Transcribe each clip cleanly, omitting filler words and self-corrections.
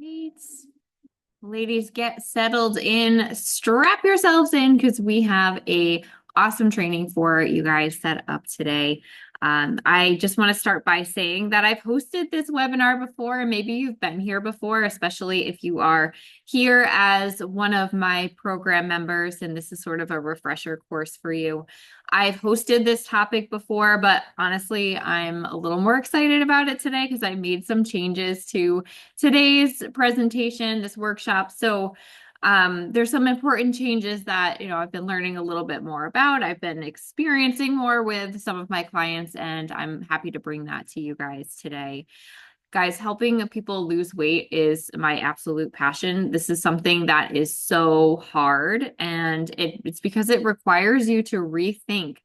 Right. Ladies, get settled in, strap yourselves in because we have a awesome training for you guys set up today. I just want to start by saying that I've hosted this webinar before, and maybe you've been here before, especially if you are here as one of my program members, and this is sort of a refresher course for you. I've hosted this topic before, but honestly, I'm a little more excited about it today because I made some changes to today's presentation, this workshop. So there's some important changes that, I've been learning a little bit more about. I've been experiencing more with some of my clients, and I'm happy to bring that to you guys today. Guys, helping people lose weight is my absolute passion. This is something that is so hard, and it's because it requires you to rethink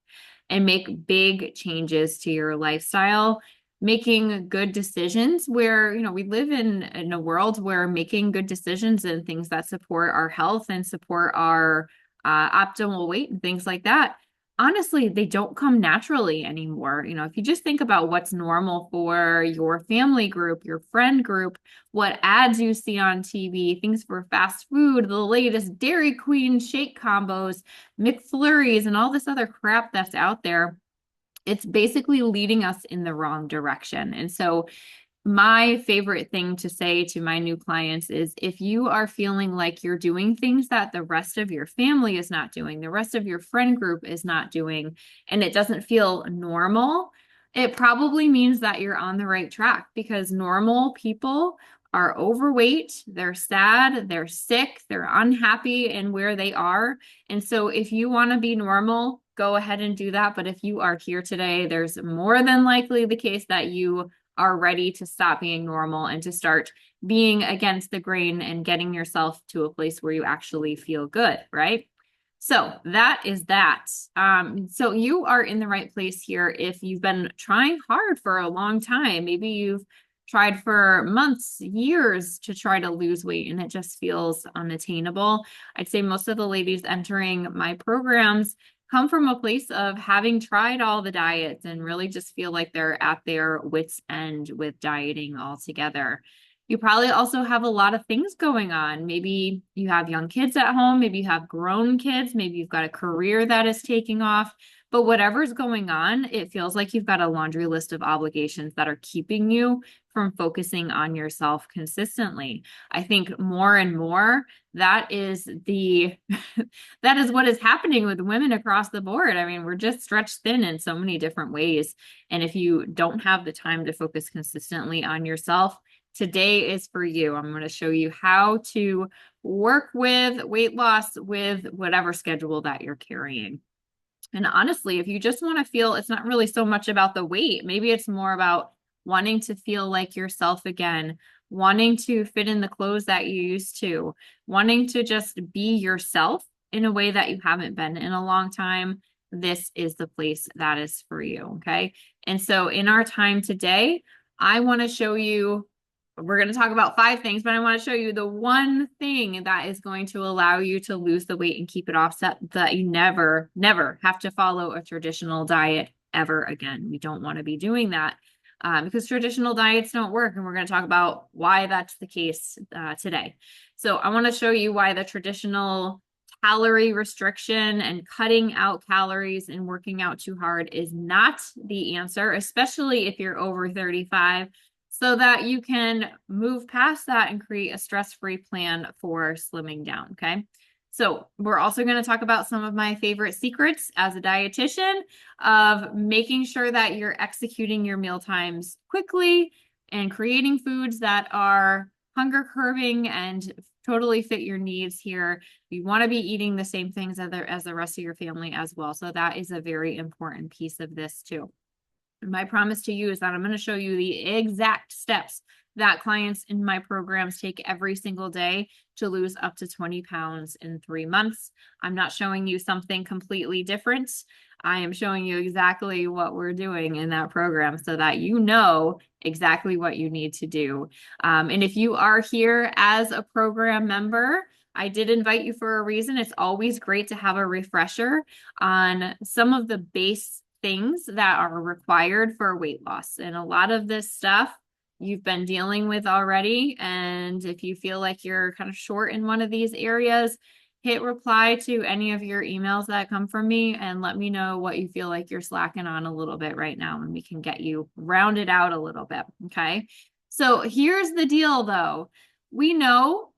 and make big changes to your lifestyle, making good decisions where, we live in a world where making good decisions and things that support our health and support our optimal weight and things like that, honestly, they don't come naturally anymore. If you just think about what's normal for your family group, your friend group, what ads you see on TV, things for fast food, the latest Dairy Queen shake combos, McFlurries, and all this other crap that's out there, it's basically leading us in the wrong direction. And so my favorite thing to say to my new clients is if you are feeling like you're doing things that the rest of your family is not doing, the rest of your friend group is not doing, and it doesn't feel normal, it probably means that you're on the right track because normal people are overweight, they're sad, they're sick, they're unhappy in where they are. And so if you want to be normal, go ahead and do that. But if you are here today, there's more than likely the case that you are ready to stop being normal and to start being against the grain and getting yourself to a place where you actually feel good, right? So that is that. So you are in the right place here if you've been trying hard for a long time. Maybe you've tried for months, years to try to lose weight and it just feels unattainable. I'd say most of the ladies entering my programs come from a place of having tried all the diets and really just feel like they're at their wits' end with dieting altogether. You probably also have a lot of things going on. Maybe you have young kids at home, maybe you have grown kids, maybe you've got a career that is taking off. But whatever's going on, it feels like you've got a laundry list of obligations that are keeping you from focusing on yourself consistently. I think more and more that is the that is what is happening with women across the board. I mean, we're just stretched thin in so many different ways. And if you don't have the time to focus consistently on yourself, today is for you. I'm going to show you how to work with weight loss with whatever schedule that you're carrying. And honestly, if you just want to feel, it's not really so much about the weight. Maybe it's more about wanting to feel like yourself again, wanting to fit in the clothes that you used to, wanting to just be yourself in a way that you haven't been in a long time. This is the place that is for you. Okay. And so in our time today, I want to show you, we're going to talk about 5 things, but I want to show you the one thing that is going to allow you to lose the weight and keep it off so that you never, never have to follow a traditional diet ever again. We don't want to be doing that because traditional diets don't work. And we're going to talk about why that's the case today. So I want to show you why the traditional calorie restriction and cutting out calories and working out too hard is not the answer, especially if you're over 35, so that you can move past that and create a stress-free plan for slimming down, okay? So we're also going to talk about some of my favorite secrets as a dietitian of making sure that you're executing your meal times quickly and creating foods that are hunger curbing and totally fit your needs here. You want to be eating the same things as the rest of your family as well. So that is a very important piece of this too. My promise to you is that I'm going to show you the exact steps that clients in my programs take every single day to lose up to 20 pounds in 3 months. I'm not showing you something completely different. I am showing you exactly what we're doing in that program so that you know exactly what you need to do. And if you are here as a program member, I did invite you for a reason. It's always great to have a refresher on some of the base things that are required for weight loss. And a lot of this stuff you've been dealing with already. And if you feel like you're kind of short in one of these areas, hit reply to any of your emails that come from me and let me know what you feel like you're slacking on a little bit right now, and we can get you rounded out a little bit. Okay. So here's the deal though. We know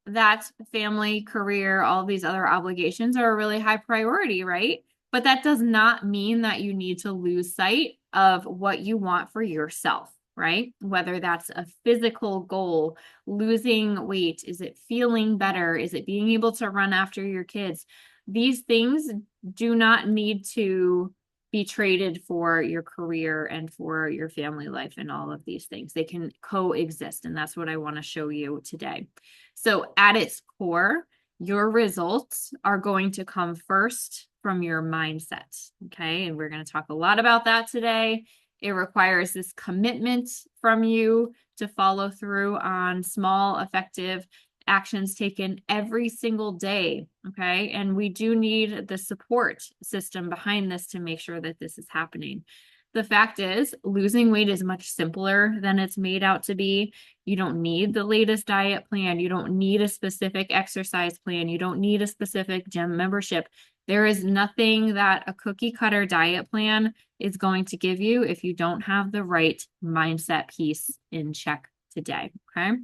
that family, career, all these other obligations are a really high priority, right? But that does not mean that you need to lose sight of what you want for yourself, right? Whether that's a physical goal, losing weight, is it feeling better? Is it being able to run after your kids? These things do not need to be traded for your career and for your family life and all of these things. They can coexist, and that's what I want to show you today. So at its core, your results are going to come first from your mindset. Okay. And we're going to talk a lot about that today. It requires this commitment from you to follow through on small, effective actions taken every single day. Okay. And we do need the support system behind this to make sure that this is happening. The fact is, losing weight is much simpler than it's made out to be. You don't need the latest diet plan. You don't need a specific exercise plan. You don't need a specific gym membership. There is nothing that a cookie cutter diet plan is going to give you if you don't have the right mindset piece in check today. Okay.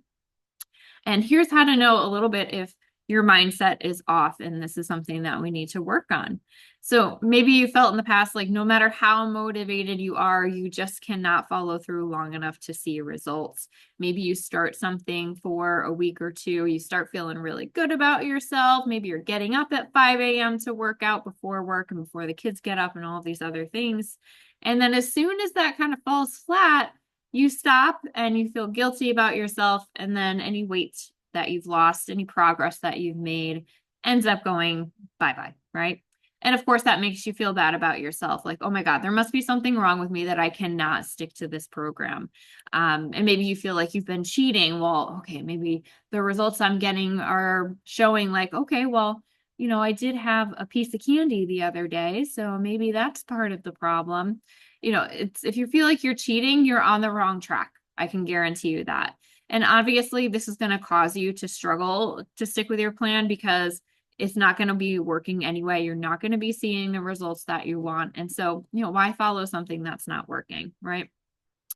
And here's how to know a little bit if your mindset is off and this is something that we need to work on. So maybe you felt in the past like no matter how motivated you are, you just cannot follow through long enough to see results. Maybe you start something for a week or two, you start feeling really good about yourself. Maybe you're getting up at 5 a.m. to work out before work and before the kids get up and all of these other things. And then as soon as that kind of falls flat, you stop and you feel guilty about yourself, and then any weight that you've lost, any progress that you've made ends up going bye-bye, right? And of course, that makes you feel bad about yourself. Like, oh my God, there must be something wrong with me that I cannot stick to this program. And maybe you feel like you've been cheating. Well, okay, maybe the results I'm getting are showing like, okay, well, I did have a piece of candy the other day, so maybe that's part of the problem. It's if you feel like you're cheating, you're on the wrong track. I can guarantee you that. And obviously, this is going to cause you to struggle to stick with your plan because it's not going to be working anyway. You're not going to be seeing the results that you want. And so, why follow something that's not working, right?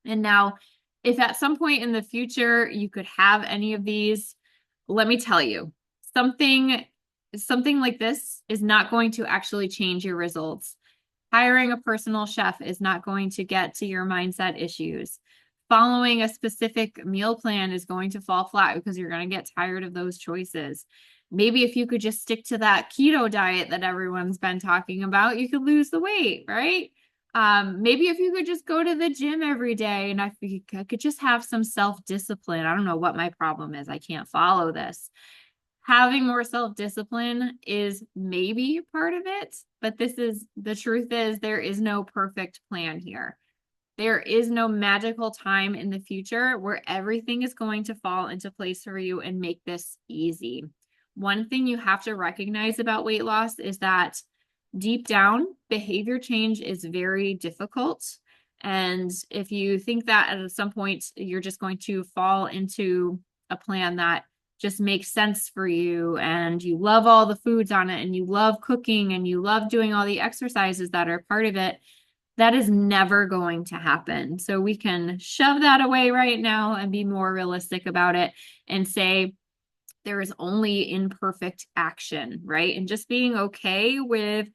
And now, if at some point in the future you could have any of these, let me tell you, something like this is not going to actually change your results. Hiring a personal chef is not going to get to your mindset issues. Following a specific meal plan is going to fall flat because you're going to get tired of those choices. Maybe if you could just stick to that keto diet that everyone's been talking about, you could lose the weight, right? Maybe if you could just go to the gym every day and I could just have some self-discipline. I don't know what my problem is. I can't follow this. Having more self-discipline is maybe part of it, but the truth is there is no perfect plan here. There is no magical time in the future where everything is going to fall into place for you and make this easy. One thing you have to recognize about weight loss is that deep down, behavior change is very difficult. And if you think that at some point you're just going to fall into a plan that just makes sense for you and you love all the foods on it and you love cooking and you love doing all the exercises that are part of it, that is never going to happen. So we can shove that away right now and be more realistic about it and say there is only imperfect action, right? And just being okay with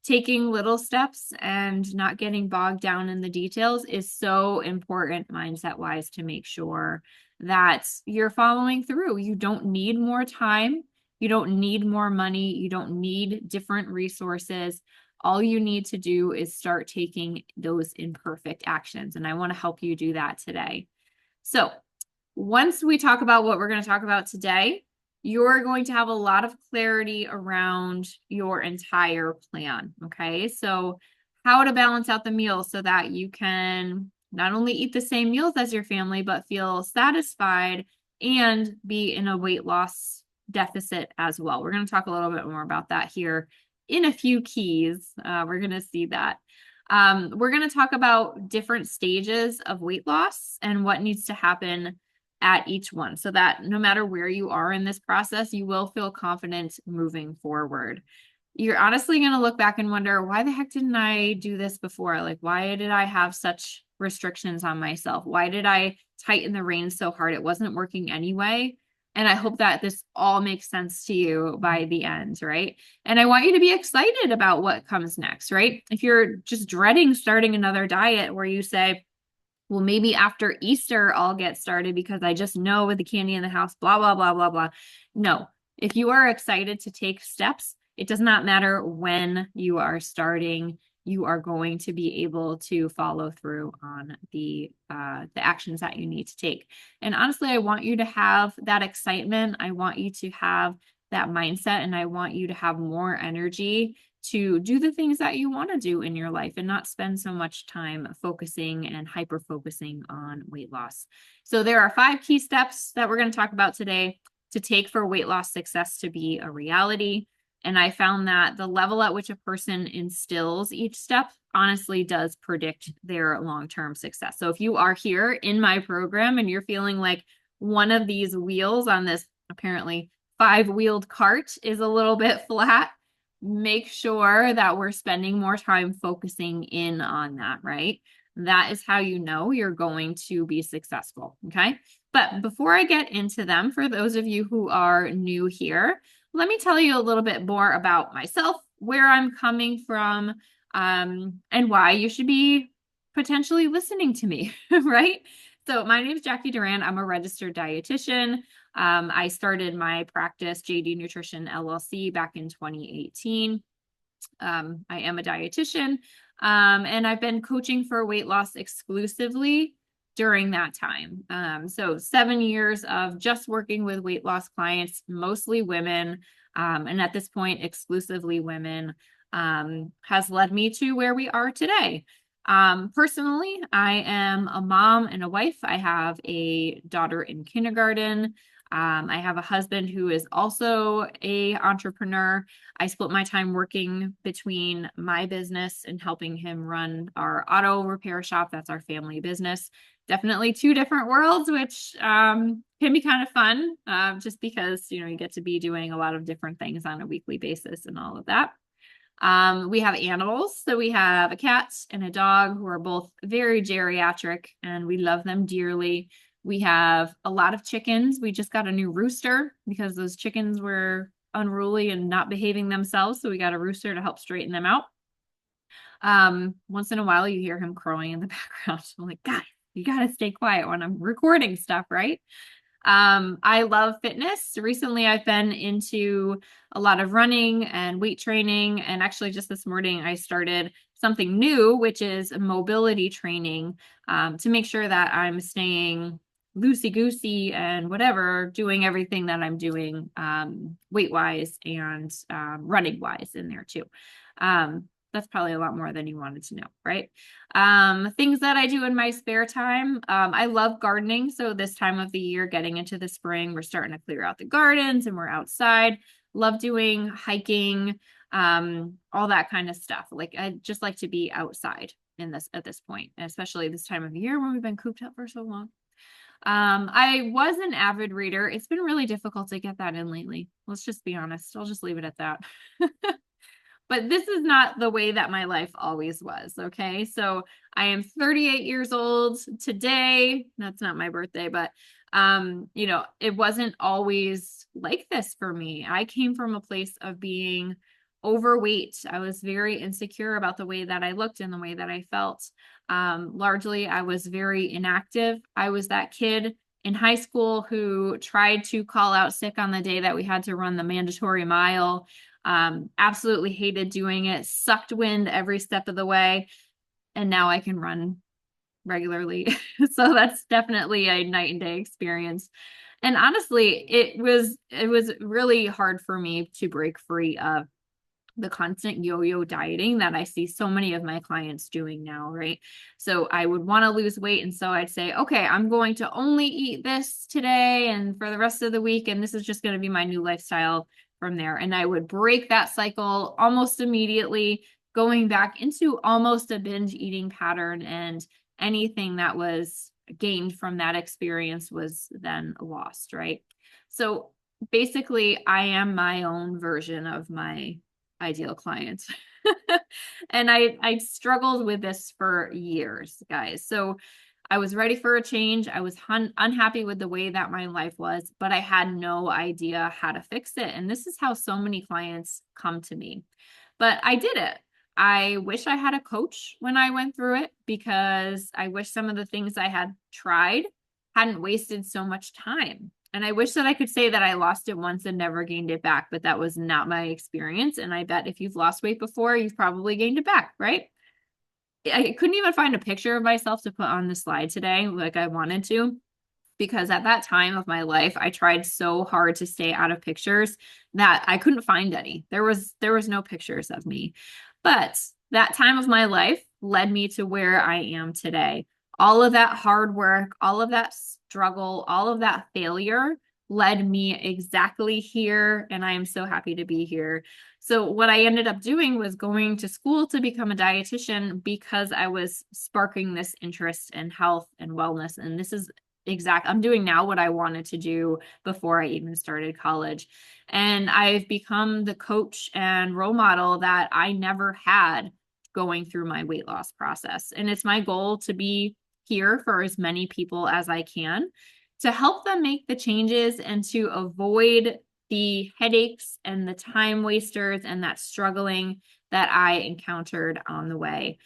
taking little steps and not getting bogged down in the details is so important mindset wise to make sure that you're following through. You don't need more time. You don't need more money. You don't need different resources. All you need to do is start taking those imperfect actions. And I want to help you do that today. So once we talk about what we're going to talk about today, you're going to have a lot of clarity around your entire plan. Okay. So how to balance out the meals so that you can not only eat the same meals as your family, but feel satisfied and be in a weight loss deficit as well. We're going to talk a little bit more about that here in a few keys. We're going to see that. We're going to talk about different stages of weight loss and what needs to happen at each one so that no matter where you are in this process, you will feel confident moving forward. You're honestly going to look back and wonder, why the heck didn't I do this before? Like, why did I have such restrictions on myself? Why did I tighten the reins so hard? It wasn't working anyway. And I hope that this all makes sense to you by the end, right? And I want you to be excited about what comes next, right? If you're just dreading starting another diet where you say, well, maybe after Easter, I'll get started because I just know with the candy in the house, blah, blah, blah, blah, blah. No, if you are excited to take steps, it does not matter when you are starting. You are going to be able to follow through on the actions that you need to take. And honestly, I want you to have that excitement. I want you to have that mindset, and I want you to have more energy to do the things that you want to do in your life and not spend so much time focusing and hyper focusing on weight loss. So there are 5 key steps that we're going to talk about today to take for weight loss success to be a reality. And I found that the level at which a person instills each step honestly does predict their long-term success. So if you are here in my program and you're feeling like one of these wheels on this apparently 5-wheeled cart is a little bit flat, make sure that we're spending more time focusing in on that, right? That is how you know you're going to be successful, okay? But before I get into them, for those of you who are new here, let me tell you a little bit more about myself, where I'm coming from, and why you should be potentially listening to me, right? So my name is Jackie Duran. I'm a registered dietitian. I started my practice, JD Nutrition LLC, back in 2018. I am a dietitian, and I've been coaching for weight loss exclusively during that time. So 7 years of just working with weight loss clients, mostly women, and at this point, exclusively women, has led me to where we are today. Personally, I am a mom and a wife. I have a daughter in kindergarten. I have a husband who is also an entrepreneur. I split my time working between my business and helping him run our auto repair shop. That's our family business. Definitely 2 different worlds, which can be kind of fun, just because, you get to be doing a lot of different things on a weekly basis and all of that. We have animals. So we have a cat and a dog who are both very geriatric, and we love them dearly. We have a lot of chickens. We just got a new rooster because those chickens were unruly and not behaving themselves. So we got a rooster to help straighten them out. Once in a while you hear him crowing in the background. I'm like, guys, you got to stay quiet when I'm recording stuff, right? I love fitness. Recently, I've been into a lot of running and weight training. And actually, just this morning, I started something new, which is mobility training, to make sure that I'm staying loosey-goosey and whatever, doing everything that I'm doing weight-wise and running-wise in there too. That's probably a lot more than you wanted to know, right? Things that I do in my spare time. I love gardening. So this time of the year, getting into the spring, we're starting to clear out the gardens and we're outside. Love doing hiking, all that kind of stuff. Like I just like to be outside at this point, especially this time of year when we've been cooped up for so long. I was an avid reader. It's been really difficult to get that in lately. Let's just be honest. I'll just leave it at that. But this is not the way that my life always was, okay? So I am 38 years old today. That's not my birthday, but it wasn't always like this for me. I came from a place of being overweight. I was very insecure about the way that I looked and the way that I felt. Largely, I was very inactive. I was that kid in high school who tried to call out sick on the day that we had to run the mandatory mile. Absolutely hated doing it, sucked wind every step of the way, and now I can run regularly. So that's definitely a night and day experience. And honestly, it was really hard for me to break free of the constant yo-yo dieting that I see so many of my clients doing now, right? So I would want to lose weight. And so I'd say, okay, I'm going to only eat this today and for the rest of the week. And this is just going to be my new lifestyle from there. And I would break that cycle almost immediately, going back into almost a binge eating pattern, and anything that was gained from that experience was then lost, right? So basically, I am my own version of my ideal client. And I struggled with this for years, guys. So I was ready for a change. I was unhappy with the way that my life was, but I had no idea how to fix it. And this is how so many clients come to me. But I did it. I wish I had a coach when I went through it, because I wish some of the things I had tried hadn't wasted so much time. And I wish that I could say that I lost it once and never gained it back, but that was not my experience. And I bet if you've lost weight before, you've probably gained it back, right? I couldn't even find a picture of myself to put on the slide today like I wanted to, because at that time of my life, I tried so hard to stay out of pictures that I couldn't find any. There was no pictures of me. But that time of my life led me to where I am today. All of that hard work, all of that struggle, all of that failure led me exactly here, and I am so happy to be here. So what I ended up doing was going to school to become a dietitian, because I was sparking this interest in health and wellness. And this is I'm doing now what I wanted to do before I even started college. And I've become the coach and role model that I never had going through my weight loss process. And it's my goal to be here for as many people as I can, to help them make the changes and to avoid the headaches and the time wasters and that struggling that I encountered on the way.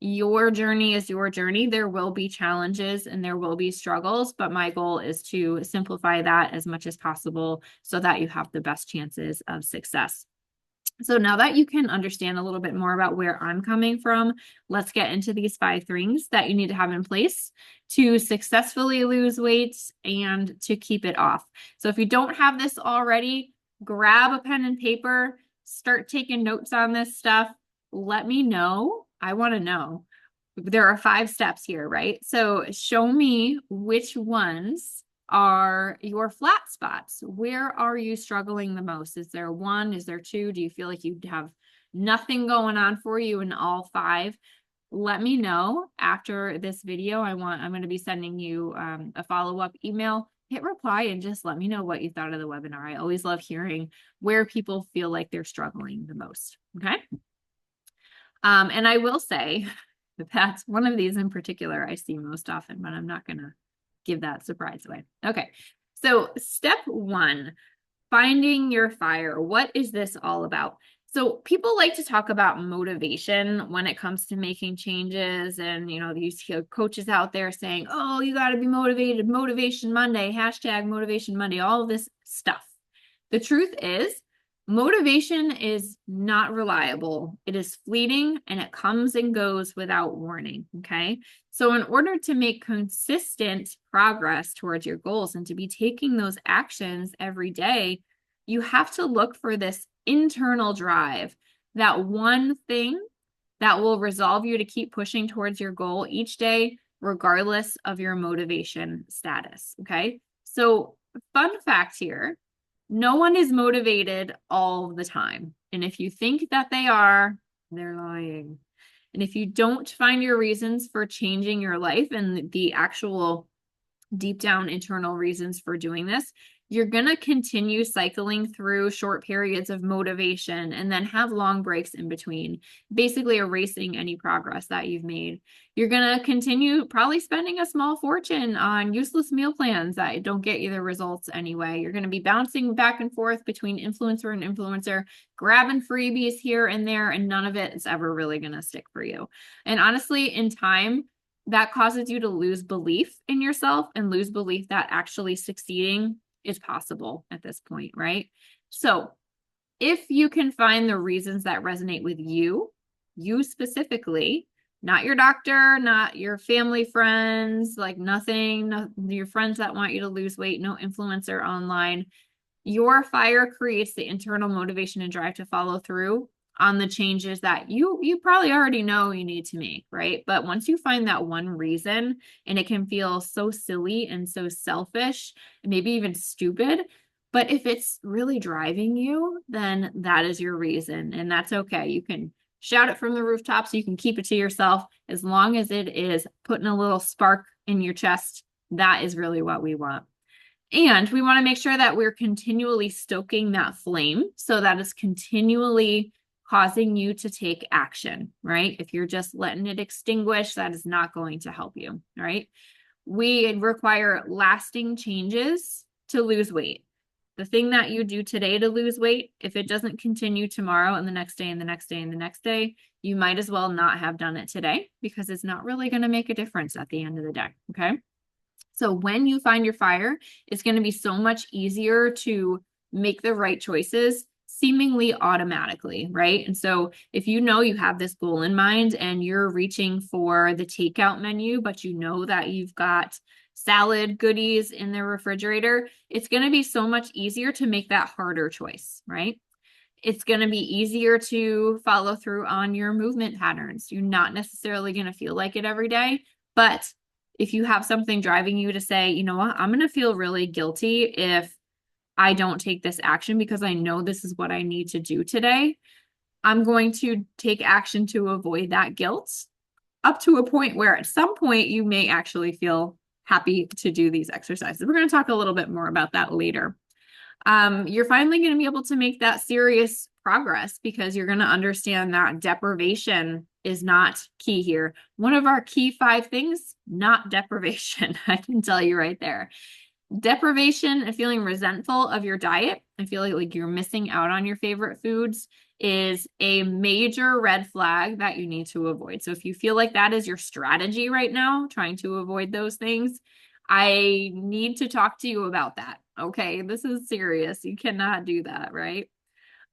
Your journey is your journey. There will be challenges and there will be struggles, but my goal is to simplify that as much as possible so that you have the best chances of success. So now that you can understand a little bit more about where I'm coming from, let's get into these 5 things that you need to have in place to successfully lose weight and to keep it off. So if you don't have this already, grab a pen and paper, start taking notes on this stuff. Let me know. I want to know. There are 5 steps here, right? So show me which ones are your flat spots. Where are you struggling the most? Is there 1? Is there 2? Do you feel like you have nothing going on for you in all 5? Let me know after this video. I'm going to be sending you a follow-up email. Hit reply and just let me know what you thought of the webinar. I always love hearing where people feel like they're struggling the most. Okay. And I will say that's one of these in particular I see most often, but I'm not going to give that surprise away. Okay. So step 1, finding your fire. What is this all about? So people like to talk about motivation when it comes to making changes. And, you see coaches out there saying, oh, you got to be motivated, Motivation Monday, hashtag Motivation Monday, all of this stuff. The truth is, motivation is not reliable. It is fleeting and it comes and goes without warning. Okay. So in order to make consistent progress towards your goals and to be taking those actions every day, you have to look for this internal drive, that one thing that will resolve you to keep pushing towards your goal each day, regardless of your motivation status. Okay. So fun fact here. No one is motivated all the time. And if you think that they are, they're lying. And if you don't find your reasons for changing your life and the actual deep down internal reasons for doing this, you're going to continue cycling through short periods of motivation and then have long breaks in between, basically erasing any progress that you've made. You're going to continue probably spending a small fortune on useless meal plans that don't get you the results anyway. You're going to be bouncing back and forth between influencer and influencer, grabbing freebies here and there, and none of it is ever really going to stick for you. And honestly, in time, that causes you to lose belief in yourself and lose belief that actually succeeding is possible at this point, right? So if you can find the reasons that resonate with you specifically, not your doctor, not your family friends, like nothing, your friends that want you to lose weight, no influencer online, your fire creates the internal motivation and drive to follow through on the changes that you probably already know you need to make, right? But once you find that one reason, and it can feel so silly and so selfish, and maybe even stupid, but if it's really driving you, then that is your reason, and that's okay. You can shout it from the rooftops. You can keep it to yourself. As long as it is putting a little spark in your chest, that is really what we want. And we want to make sure that we're continually stoking that flame so that it's continually causing you to take action, right? If you're just letting it extinguish, that is not going to help you, right? We require lasting changes to lose weight. The thing that you do today to lose weight, if it doesn't continue tomorrow and the next day and the next day and the next day, you might as well not have done it today because it's not really going to make a difference at the end of the day, okay? So when you find your fire, it's going to be so much easier to make the right choices seemingly automatically, right? And so if you know you have this goal in mind and you're reaching for the takeout menu, but you know that you've got salad goodies in the refrigerator, it's going to be so much easier to make that harder choice, right? It's going to be easier to follow through on your movement patterns. You're not necessarily going to feel like it every day, but if you have something driving you to say, you know what, I'm going to feel really guilty if I don't take this action because I know this is what I need to do today, I'm going to take action to avoid that guilt up to a point where at some point you may actually feel happy to do these exercises. We're going to talk a little bit more about that later. You're finally going to be able to make that serious progress because you're going to understand that deprivation is not key here. One of our key 5 things, not deprivation. I can tell you right there. Deprivation and feeling resentful of your diet and feeling like you're missing out on your favorite foods is a major red flag that you need to avoid. So if you feel like that is your strategy right now, trying to avoid those things, I need to talk to you about that. Okay, this is serious. You cannot do that, right?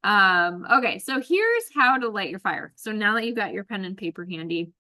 Okay, so here's how to light your fire. So now that you've got your pen and paper handy,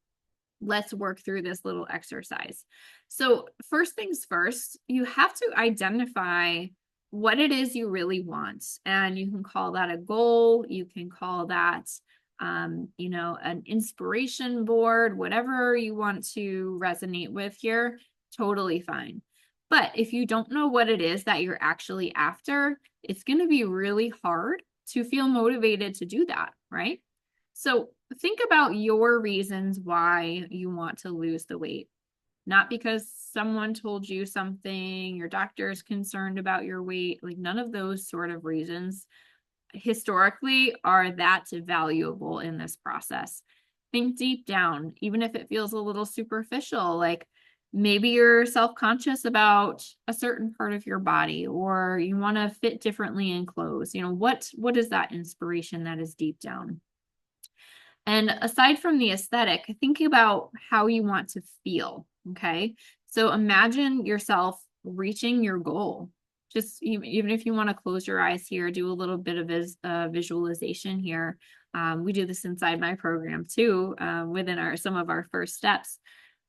let's work through this little exercise. So first things first, you have to identify what it is you really want. And you can call that a goal. You can call that, an inspiration board, whatever you want to resonate with here, totally fine. But if you don't know what it is that you're actually after, it's going to be really hard to feel motivated to do that, right? So think about your reasons why you want to lose the weight. Not because someone told you something, your doctor is concerned about your weight, like none of those sort of reasons historically are that valuable in this process. Think deep down, even if it feels a little superficial, like maybe you're self-conscious about a certain part of your body or you want to fit differently in clothes. What is that inspiration that is deep down? And aside from the aesthetic, think about how you want to feel. Okay. So imagine yourself reaching your goal. Just even if you want to close your eyes here, do a little bit of visualization here. We do this inside my program too, within some of our first steps.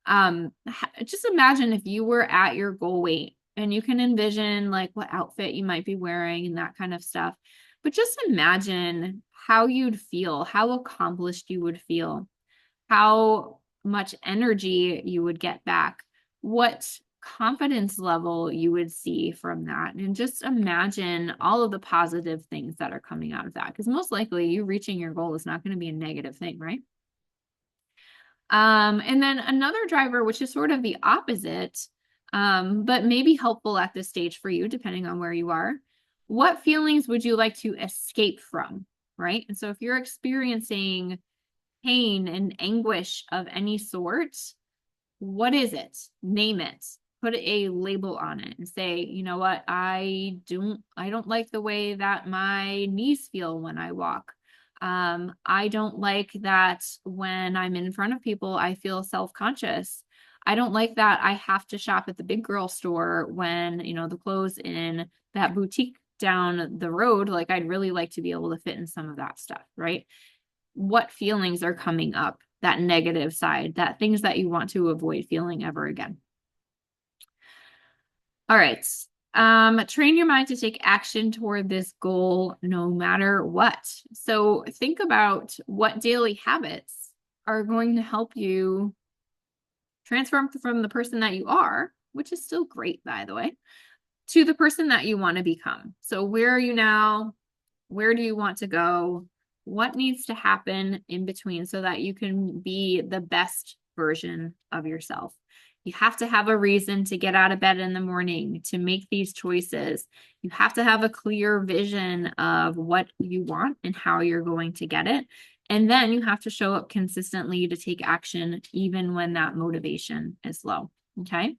Just imagine if you were at your goal weight and you can envision like what outfit you might be wearing and that kind of stuff. But just imagine how you'd feel, how accomplished you would feel, how much energy you would get back, what confidence level you would see from that. And just imagine all of the positive things that are coming out of that. Because most likely you reaching your goal is not going to be a negative thing, right? And then another driver, which is sort of the opposite, but maybe helpful at this stage for you, depending on where you are. What feelings would you like to escape from, right? And so if you're experiencing pain and anguish of any sort, what is it? Name it. Put a label on it and say, you know what? I don't like the way that my knees feel when I walk. I don't like that when I'm in front of people, I feel self-conscious. I don't like that I have to shop at the big girl store when, the clothes in that boutique down the road, like I'd really like to be able to fit in some of that stuff, right? What feelings are coming up, that negative side, that things that you want to avoid feeling ever again. All right. Train your mind to take action toward this goal no matter what. So think about what daily habits are going to help you transform from the person that you are, which is still great, by the way, to the person that you want to become. So where are you now? Where do you want to go? what needs to happen in between so that you can be the best version of yourself. You have to have a reason to get out of bed in the morning, to make these choices. You have to have a clear vision of what you want and how you're going to get it. And then you have to show up consistently to take action, even when that motivation is low. Okay.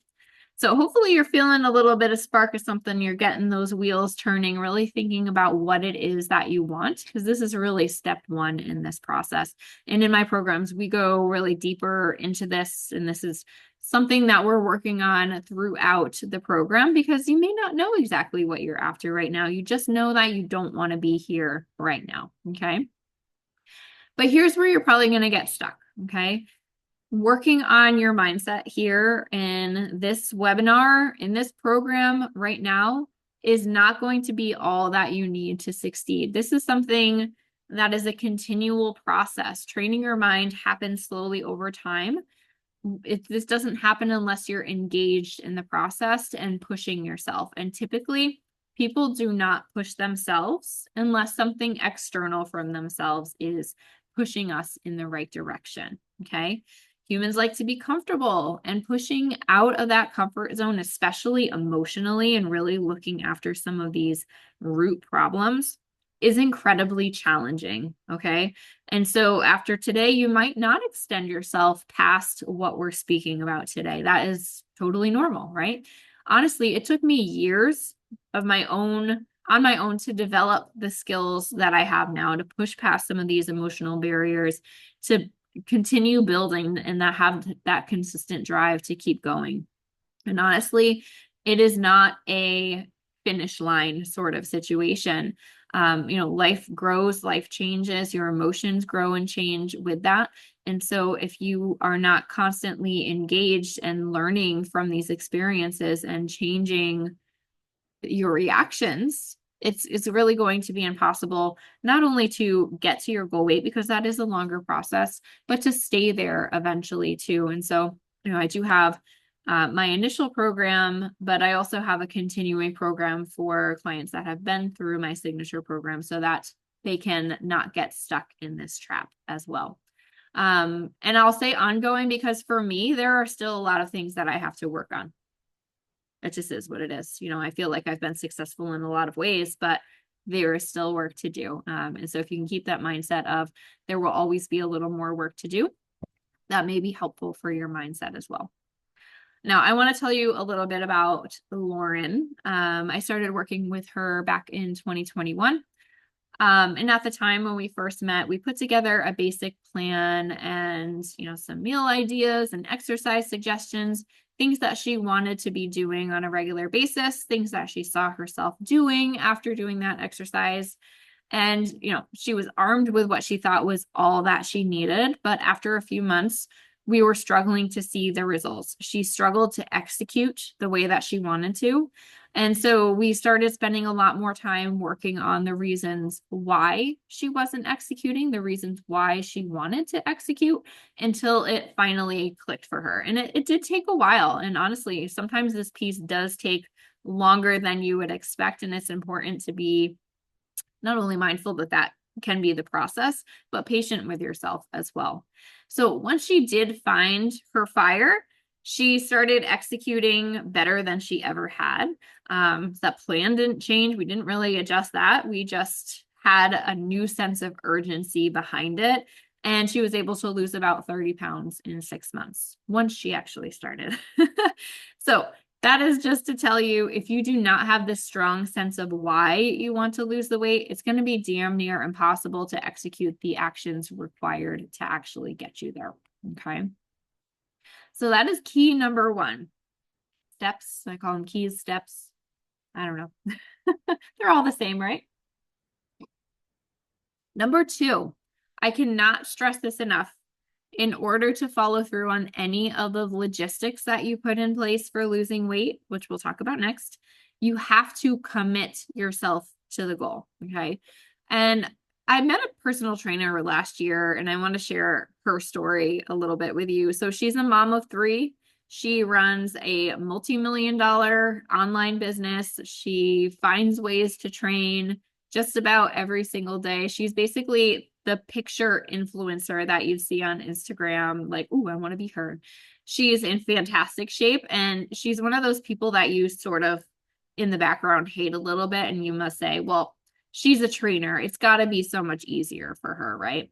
So hopefully you're feeling a little bit of spark of something. You're getting those wheels turning, really thinking about what it is that you want, because this is really step one in this process. And in my programs, we go really deeper into this. And this is something that we're working on throughout the program, because you may not know exactly what you're after right now. You just know that you don't want to be here right now. Okay. But here's where you're probably going to get stuck. Okay. Working on your mindset here in this webinar, in this program right now, is not going to be all that you need to succeed. This is something that is a continual process. Training your mind happens slowly over time. This doesn't happen unless you're engaged in the process and pushing yourself. And typically, people do not push themselves unless something external from themselves is pushing us in the right direction. Okay. Humans like to be comfortable, and pushing out of that comfort zone, especially emotionally, and really looking after some of these root problems, is incredibly challenging. Okay. And so after today, you might not extend yourself past what we're speaking about today. That is totally normal, right? Honestly, it took me years of my own on my own to develop the skills that I have now, to push past some of these emotional barriers, to continue building and that have that consistent drive to keep going. And honestly, it is not a finish line sort of situation. Life grows, life changes, your emotions grow and change with that. And so if you are not constantly engaged and learning from these experiences and changing your reactions, it's really going to be impossible not only to get to your goal weight, because that is a longer process, but to stay there eventually too. And so, I do have my initial program, but I also have a continuing program for clients that have been through my signature program, so that they can not get stuck in this trap as well. And I'll say ongoing, because for me, there are still a lot of things that I have to work on. It just is what it is. I feel like I've been successful in a lot of ways, but there is still work to do. And so if you can keep that mindset of there will always be a little more work to do, that may be helpful for your mindset as well. Now, I want to tell you a little bit about Lauren. I started working with her back in 2021. And at the time when we first met, we put together a basic plan and, some meal ideas and exercise suggestions, things that she wanted to be doing on a regular basis, things that she saw herself doing after doing that exercise. And, she was armed with what she thought was all that she needed. But after a few months, we were struggling to see the results. She struggled to execute the way that she wanted to. And so we started spending a lot more time working on the reasons why she wasn't executing, the reasons why she wanted to execute, until it finally clicked for her. And it did take a while. And honestly, sometimes this piece does take longer than you would expect. And it's important to be not only mindful that can be the process, but patient with yourself as well. So once she did find her fire, she started executing better than she ever had. That plan didn't change. We didn't really adjust that. We just had a new sense of urgency behind it. And she was able to lose about 30 pounds in 6 months once she actually started. So that is just to tell you, if you do not have this strong sense of why you want to lose the weight, it's going to be damn near impossible to execute the actions required to actually get you there. Okay. So that is key number one. Steps, I call them keys, steps. I don't know. They're all the same, right? Number two, I cannot stress this enough. In order to follow through on any of the logistics that you put in place for losing weight, which we'll talk about next, you have to commit yourself to the goal. Okay. And I met a personal trainer last year, and I want to share her story a little bit with you. So she's a mom of 3. She runs a multi-million-dollar online business. She finds ways to train just about every single day. She's basically the picture influencer that you see on Instagram, like, ooh, I want to be her. She's in fantastic shape, and she's one of those people that you sort of in the background hate a little bit, and you must say, well, she's a trainer. It's got to be so much easier for her, right?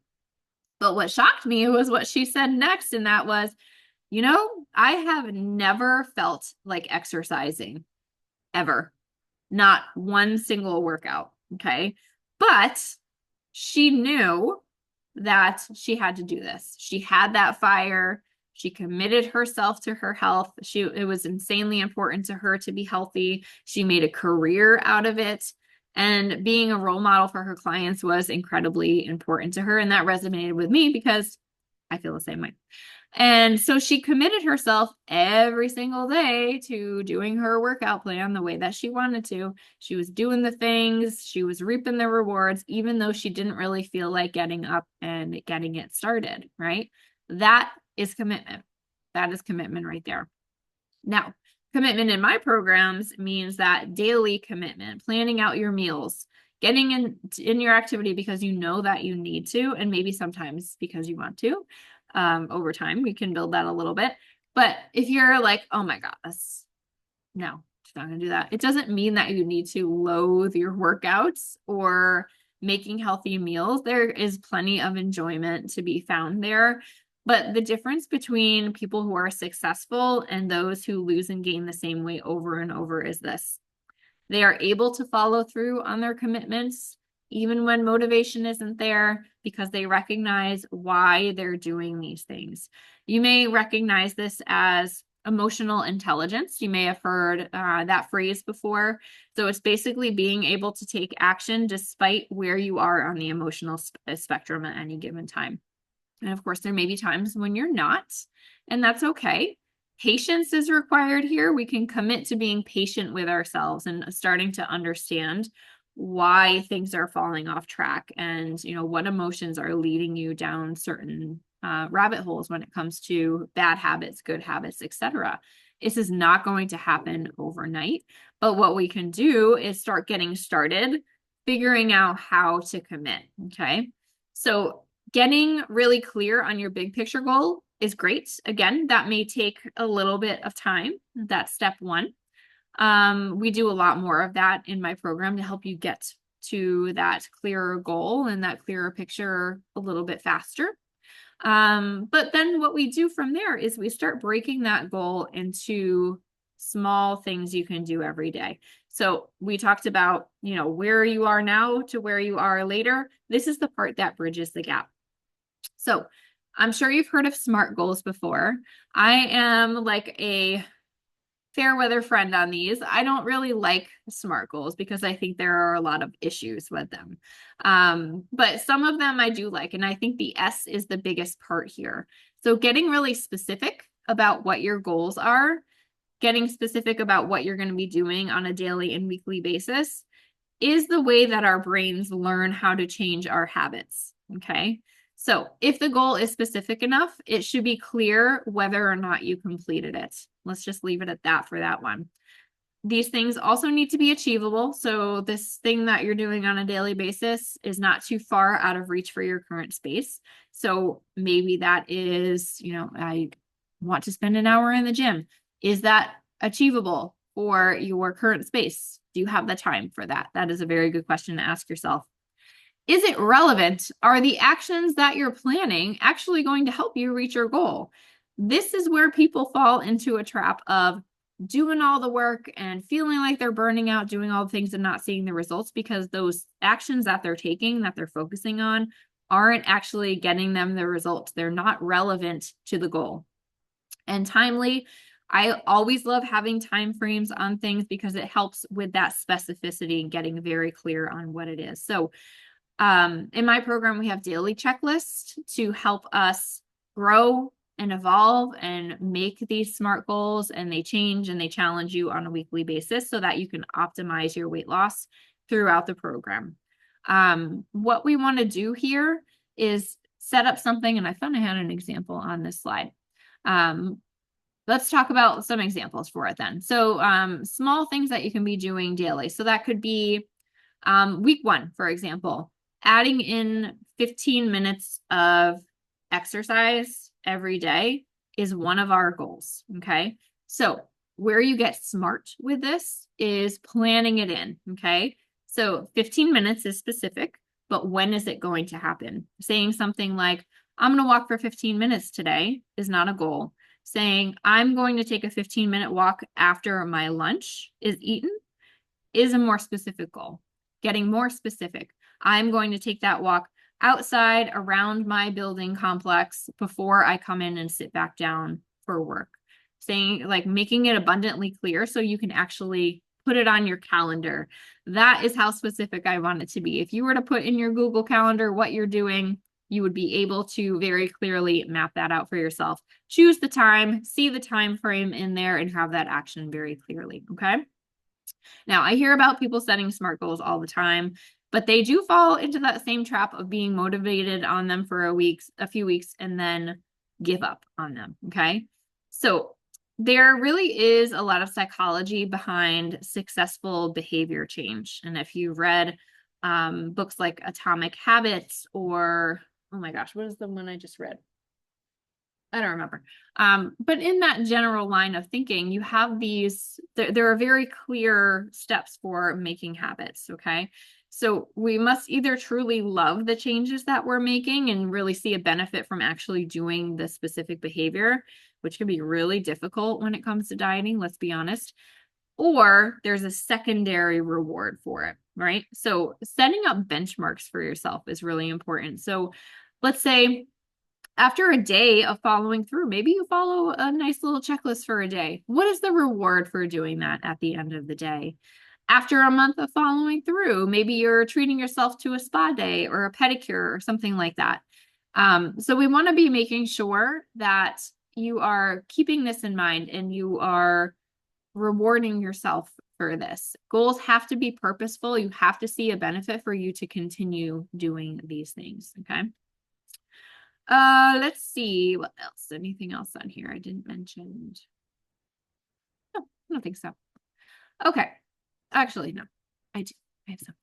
But what shocked me was what she said next, and that was, I have never felt like exercising ever. Not one single workout. Okay. But she knew that she had to do this. She had that fire. She committed herself to her health. It was insanely important to her to be healthy. She made a career out of it. And being a role model for her clients was incredibly important to her. And that resonated with me because I feel the same way. And so she committed herself every single day to doing her workout plan the way that she wanted to. She was doing the things, she was reaping the rewards, even though she didn't really feel like getting up and getting it started, right? That is commitment. That is commitment right there. Now, commitment in my programs means that daily commitment, planning out your meals, getting in your activity because you know that you need to, and maybe sometimes because you want to. Over time, we can build that a little bit. But if you're like, oh my God, no, just not gonna do that. It doesn't mean that you need to loathe your workouts or making healthy meals. There is plenty of enjoyment to be found there. But the difference between people who are successful and those who lose and gain the same weight over and over is this. They are able to follow through on their commitments, even when motivation isn't there, because they recognize why they're doing these things. You may recognize this as emotional intelligence. You may have heard that phrase before. So it's basically being able to take action despite where you are on the emotional spectrum at any given time. And of course, there may be times when you're not, and that's okay. Patience is required here. We can commit to being patient with ourselves and starting to understand why things are falling off track and, what emotions are leading you down certain rabbit holes when it comes to bad habits, good habits, etc. This is not going to happen overnight, but what we can do is start getting started, figuring out how to commit. Okay. So getting really clear on your big picture goal is great. Again, that may take a little bit of time. That's step one. We do a lot more of that in my program to help you get to that clearer goal and that clearer picture a little bit faster. But then what we do from there is we start breaking that goal into small things you can do every day. So we talked about, where you are now to where you are later. This is the part that bridges the gap. So I'm sure you've heard of SMART goals before. I am like a fair weather friend on these. I don't really like SMART goals because I think there are a lot of issues with them. But some of them I do like, and I think the S is the biggest part here. So getting really specific about what your goals are, getting specific about what you're going to be doing on a daily and weekly basis is the way that our brains learn how to change our habits. Okay. So if the goal is specific enough, it should be clear whether or not you completed it. Let's just leave it at that for that one. These things also need to be achievable. So this thing that you're doing on a daily basis is not too far out of reach for your current space. So maybe that is, I want to spend an hour in the gym. Is that achievable for your current space? Do you have the time for that? That is a very good question to ask yourself. Is it relevant? Are the actions that you're planning actually going to help you reach your goal? This is where people fall into a trap of doing all the work and feeling like they're burning out, doing all the things and not seeing the results because those actions that they're taking, that they're focusing on, aren't actually getting them the results. They're not relevant to the goal. And timely, I always love having time frames on things because it helps with that specificity and getting very clear on what it is. So in my program, we have daily checklists to help us grow and evolve and make these SMART goals, and they change and they challenge you on a weekly basis so that you can optimize your weight loss throughout the program. What we want to do here is set up something, and I thought I had an example on this slide. Let's talk about some examples for it then. So small things that you can be doing daily. So that could be week one, for example. adding in 15 minutes of exercise every day is one of our goals. Okay. So where you get smart with this is planning it in. Okay. So 15 minutes is specific, but when is it going to happen? Saying something like, I'm going to walk for 15 minutes today is not a goal. Saying, I'm going to take a 15-minute walk after my lunch is eaten is a more specific goal. Getting more specific. I'm going to take that walk outside around my building complex before I come in and sit back down for work. Saying, like, making it abundantly clear so you can actually put it on your calendar. That is how specific I want it to be. If you were to put in your Google Calendar what you're doing, you would be able to very clearly map that out for yourself. Choose the time, see the time frame in there, and have that action very clearly. Okay. Now, I hear about people setting SMART goals all the time, but they do fall into that same trap of being motivated on them for a few weeks, and then give up on them. Okay. So there really is a lot of psychology behind successful behavior change. And if you've read books like Atomic Habits, or, oh my gosh, what is the one I just read? I don't remember. But in that general line of thinking, you have these, there are very clear steps for making habits. Okay. So we must either truly love the changes that we're making and really see a benefit from actually doing the specific behavior, which can be really difficult when it comes to dieting, let's be honest, or there's a secondary reward for it, right? So setting up benchmarks for yourself is really important. So let's say, after a day of following through, maybe you follow a nice little checklist for a day. What is the reward for doing that at the end of the day? After a month of following through, maybe you're treating yourself to a spa day or a pedicure or something like that. So we want to be making sure that you are keeping this in mind and you are rewarding yourself for this. Goals have to be purposeful. You have to see a benefit for you to continue doing these things. Okay. Let's see what else. Anything else on here I didn't mention? No, I don't think so. Okay. Actually, no, I do. I have something.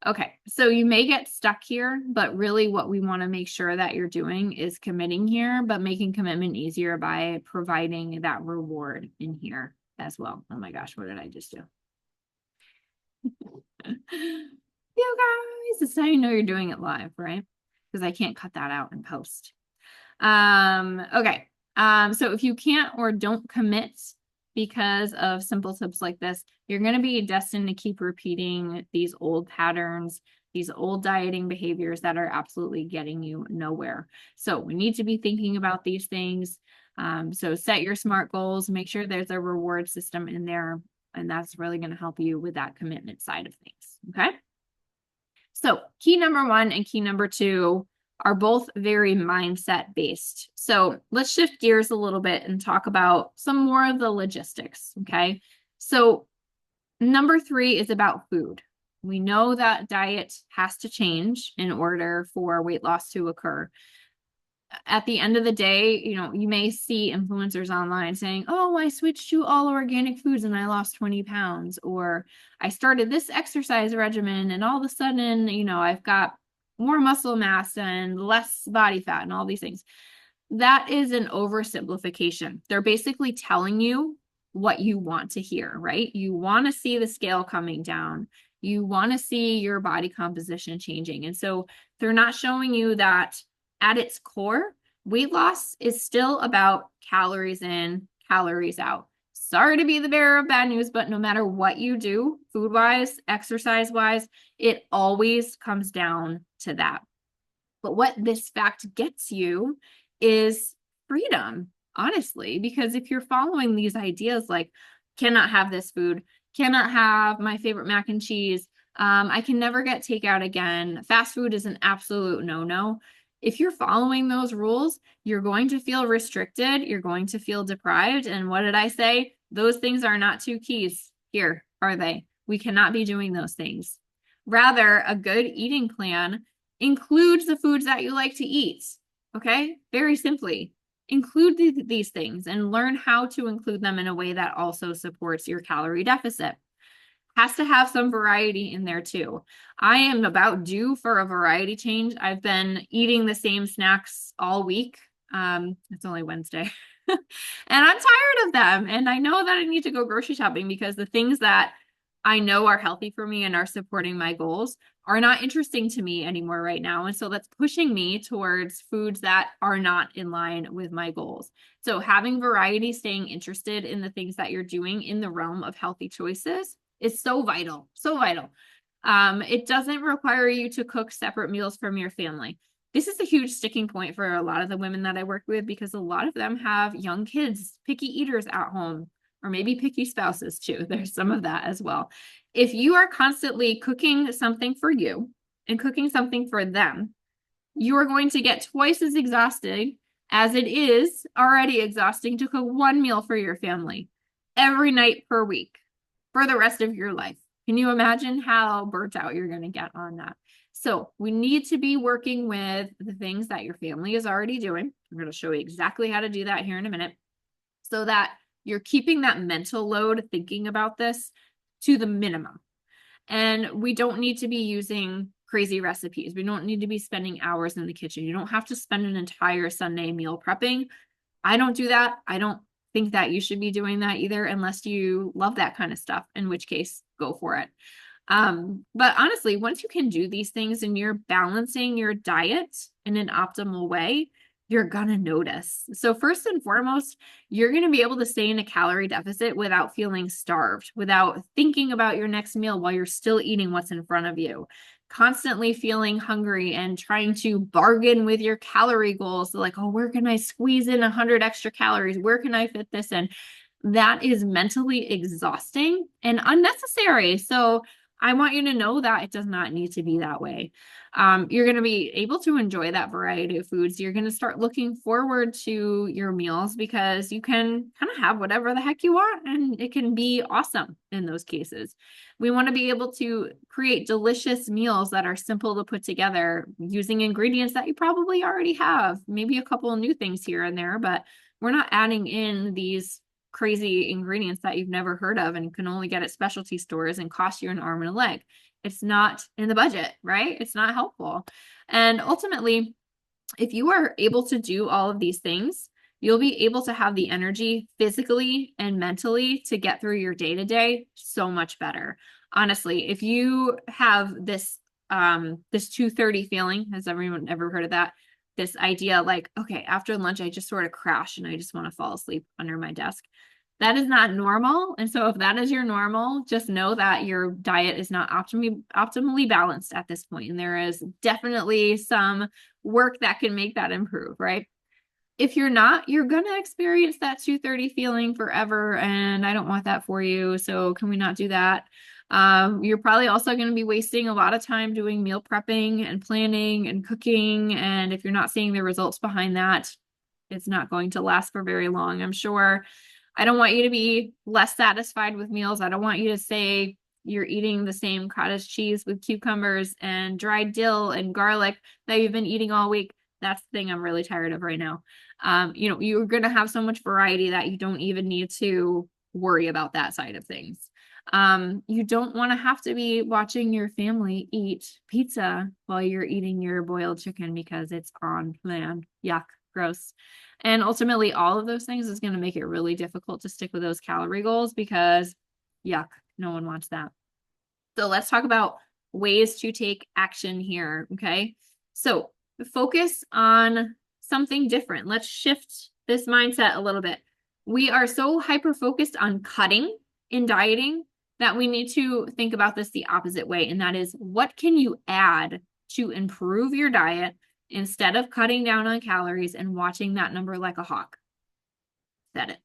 Okay. So you may get stuck here, but really what we want to make sure that you're doing is committing here, but making commitment easier by providing that reward in here as well. Oh my gosh, what did I just do? You guys, it's how you know you're doing it live, right? Because I can't cut that out in post. Okay. So if you can't or don't commit because of simple tips like this, you're going to be destined to keep repeating these old patterns, these old dieting behaviors that are absolutely getting you nowhere. So we need to be thinking about these things. So set your SMART goals, make sure there's a reward system in there, and that's really going to help you with that commitment side of things. Okay. So key number 1 and key number 2 are both very mindset based. So let's shift gears a little bit and talk about some more of the logistics. Okay. So number 3 is about food. We know that diet has to change in order for weight loss to occur. At the end of the day, you may see influencers online saying, oh, I switched to all organic foods and I lost 20 pounds, or I started this exercise regimen and all of a sudden, I've got more muscle mass and less body fat and all these things. That is an oversimplification. They're basically telling you what you want to hear, right? You want to see the scale coming down. You want to see your body composition changing. And so they're not showing you that at its core, weight loss is still about calories in, calories out. Sorry to be the bearer of bad news, but no matter what you do, food-wise, exercise-wise, it always comes down to that. But what this fact gets you is freedom, honestly, because if you're following these ideas like, cannot have this food, cannot have my favorite mac and cheese, I can never get takeout again, fast food is an absolute no-no. If you're following those rules, you're going to feel restricted, you're going to feel deprived. And what did I say? Those things are not 2 keys here, are they? We cannot be doing those things. Rather, a good eating plan includes the foods that you like to eat. Okay? Very simply, include these things and learn how to include them in a way that also supports your calorie deficit. has to have some variety in there too. I am about due for a variety change. I've been eating the same snacks all week. It's only Wednesday. And I'm tired of them. And I know that I need to go grocery shopping because the things that I know are healthy for me and are supporting my goals are not interesting to me anymore right now. And so that's pushing me towards foods that are not in line with my goals. So having variety, staying interested in the things that you're doing in the realm of healthy choices is so vital, so vital. It doesn't require you to cook separate meals from your family. This is a huge sticking point for a lot of the women that I work with because a lot of them have young kids, picky eaters at home, or maybe picky spouses too. There's some of that as well. If you are constantly cooking something for you and cooking something for them, you are going to get twice as exhausted as it is already exhausting to cook one meal for your family every night per week for the rest of your life. Can you imagine how burnt out you're going to get on that? So we need to be working with the things that your family is already doing. I'm going to show you exactly how to do that here in a minute so that you're keeping that mental load thinking about this to the minimum. And we don't need to be using crazy recipes. We don't need to be spending hours in the kitchen. You don't have to spend an entire Sunday meal prepping. I don't do that. I don't think that you should be doing that either, unless you love that kind of stuff, in which case, go for it. But honestly, once you can do these things and you're balancing your diet in an optimal way, you're gonna notice. So first and foremost, you're gonna be able to stay in a calorie deficit without feeling starved, without thinking about your next meal while you're still eating what's in front of you, constantly feeling hungry and trying to bargain with your calorie goals. Like, oh, where can I squeeze in 100 extra calories? Where can I fit this in? That is mentally exhausting and unnecessary. So I want you to know that it does not need to be that way. You're going to be able to enjoy that variety of foods. You're going to start looking forward to your meals because you can kind of have whatever the heck you want and it can be awesome in those cases. We want to be able to create delicious meals that are simple to put together using ingredients that you probably already have, maybe a couple of new things here and there, but we're not adding in these crazy ingredients that you've never heard of and can only get at specialty stores and cost you an arm and a leg. It's not in the budget, right? It's not helpful. And ultimately, if you are able to do all of these things, you'll be able to have the energy physically and mentally to get through your day to day so much better. Honestly, if you have this 2:30 feeling, has everyone ever heard of that? This idea like, okay, after lunch, I just sort of crash and I just want to fall asleep under my desk. That is not normal. And so if that is your normal, just know that your diet is not optimally balanced at this point. And there is definitely some work that can make that improve, right? If you're not, you're going to experience that 2:30 feeling forever. And I don't want that for you. So can we not do that? You're probably also going to be wasting a lot of time doing meal prepping and planning and cooking. And if you're not seeing the results behind that, it's not going to last for very long, I'm sure. I don't want you to be less satisfied with meals. I don't want you to say you're eating the same cottage cheese with cucumbers and dried dill and garlic that you've been eating all week. That's the thing I'm really tired of right now. You're going to have so much variety that you don't even need to worry about that side of things. You don't want to have to be watching your family eat pizza while you're eating your boiled chicken because it's on plan. Yuck, gross. And ultimately, all of those things is going to make it really difficult to stick with those calorie goals because yuck, no one wants that. So let's talk about ways to take action here. Okay. So focus on something different. Let's shift this mindset a little bit. We are so hyper focused on cutting in dieting that we need to think about this the opposite way. And that is, what can you add to improve your diet instead of cutting down on calories and watching that number like a hawk? Said it.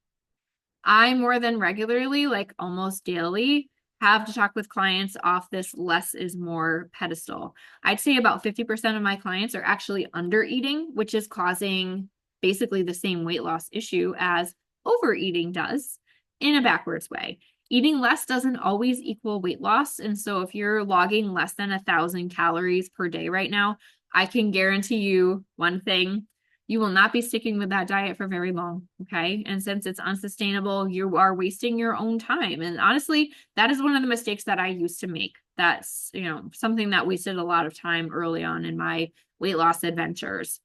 I more than regularly, like almost daily, have to talk with clients off this less is more pedestal. I'd say about 50% of my clients are actually under eating, which is causing basically the same weight loss issue as overeating does in a backwards way. Eating less doesn't always equal weight loss. And so if you're logging less than 1,000 calories per day right now, I can guarantee you one thing, you will not be sticking with that diet for very long. Okay. And since it's unsustainable, you are wasting your own time. And honestly, that is one of the mistakes that I used to make. That's, something that wasted a lot of time early on in my weight loss adventures.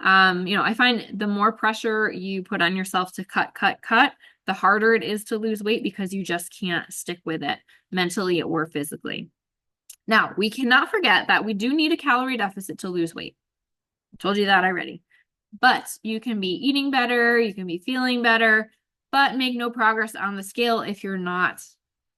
I find the more pressure you put on yourself to cut, the harder it is to lose weight because you just can't stick with it mentally or physically. Now, we cannot forget that we do need a calorie deficit to lose weight. I told you that already. But you can be eating better, you can be feeling better, but make no progress on the scale if you're not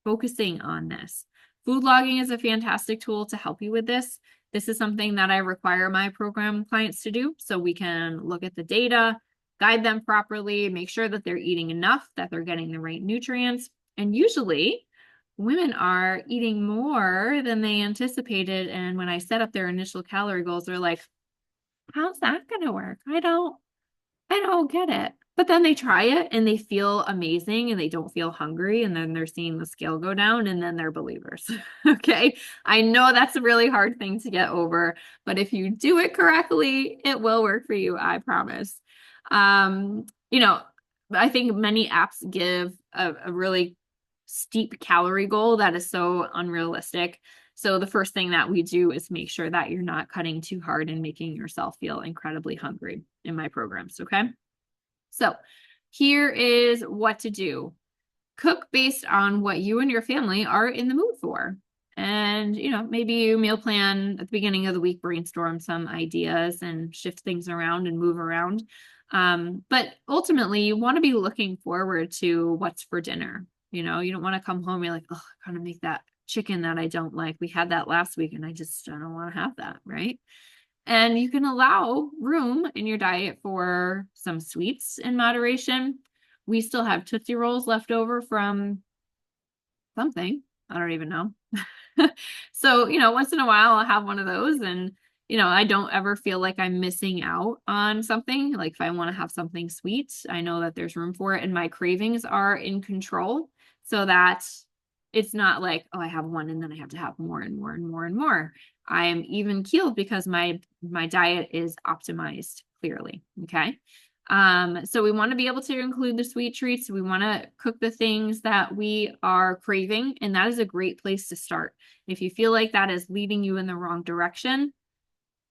focusing on this. Food logging is a fantastic tool to help you with this. This is something that I require my program clients to do so we can look at the data, guide them properly, make sure that they're eating enough, that they're getting the right nutrients. And usually women are eating more than they anticipated. And when I set up their initial calorie goals, they're like, how's that going to work? I don't get it. But then they try it and they feel amazing and they don't feel hungry. And then they're seeing the scale go down and then they're believers. Okay. I know that's a really hard thing to get over, but if you do it correctly, it will work for you. I promise. Um, you know, I think many apps give a really steep calorie goal that is so unrealistic. So the first thing that we do is make sure that you're not cutting too hard and making yourself feel incredibly hungry in my programs. Okay. So here is what to do. Cook based on what you and your family are in the mood for. And, maybe you meal plan at the beginning of the week, brainstorm some ideas and shift things around and move around. But ultimately, you want to be looking forward to what's for dinner. You don't want to come home and you're like, oh, I gotta make that chicken that I don't like. We had that last week and I don't want to have that, right? And you can allow room in your diet for some sweets in moderation. We still have Tootsie Rolls left over from something. I don't even know. So, once in a while I'll have one of those and, I don't ever feel like I'm missing out on something. Like if I want to have something sweet, I know that there's room for it and my cravings are in control so that it's not like, oh, I have one and then I have to have more and more and more and more. I am even keeled because my diet is optimized clearly. Okay. So we want to be able to include the sweet treats. We want to cook the things that we are craving, and that is a great place to start. If you feel like that is leading you in the wrong direction,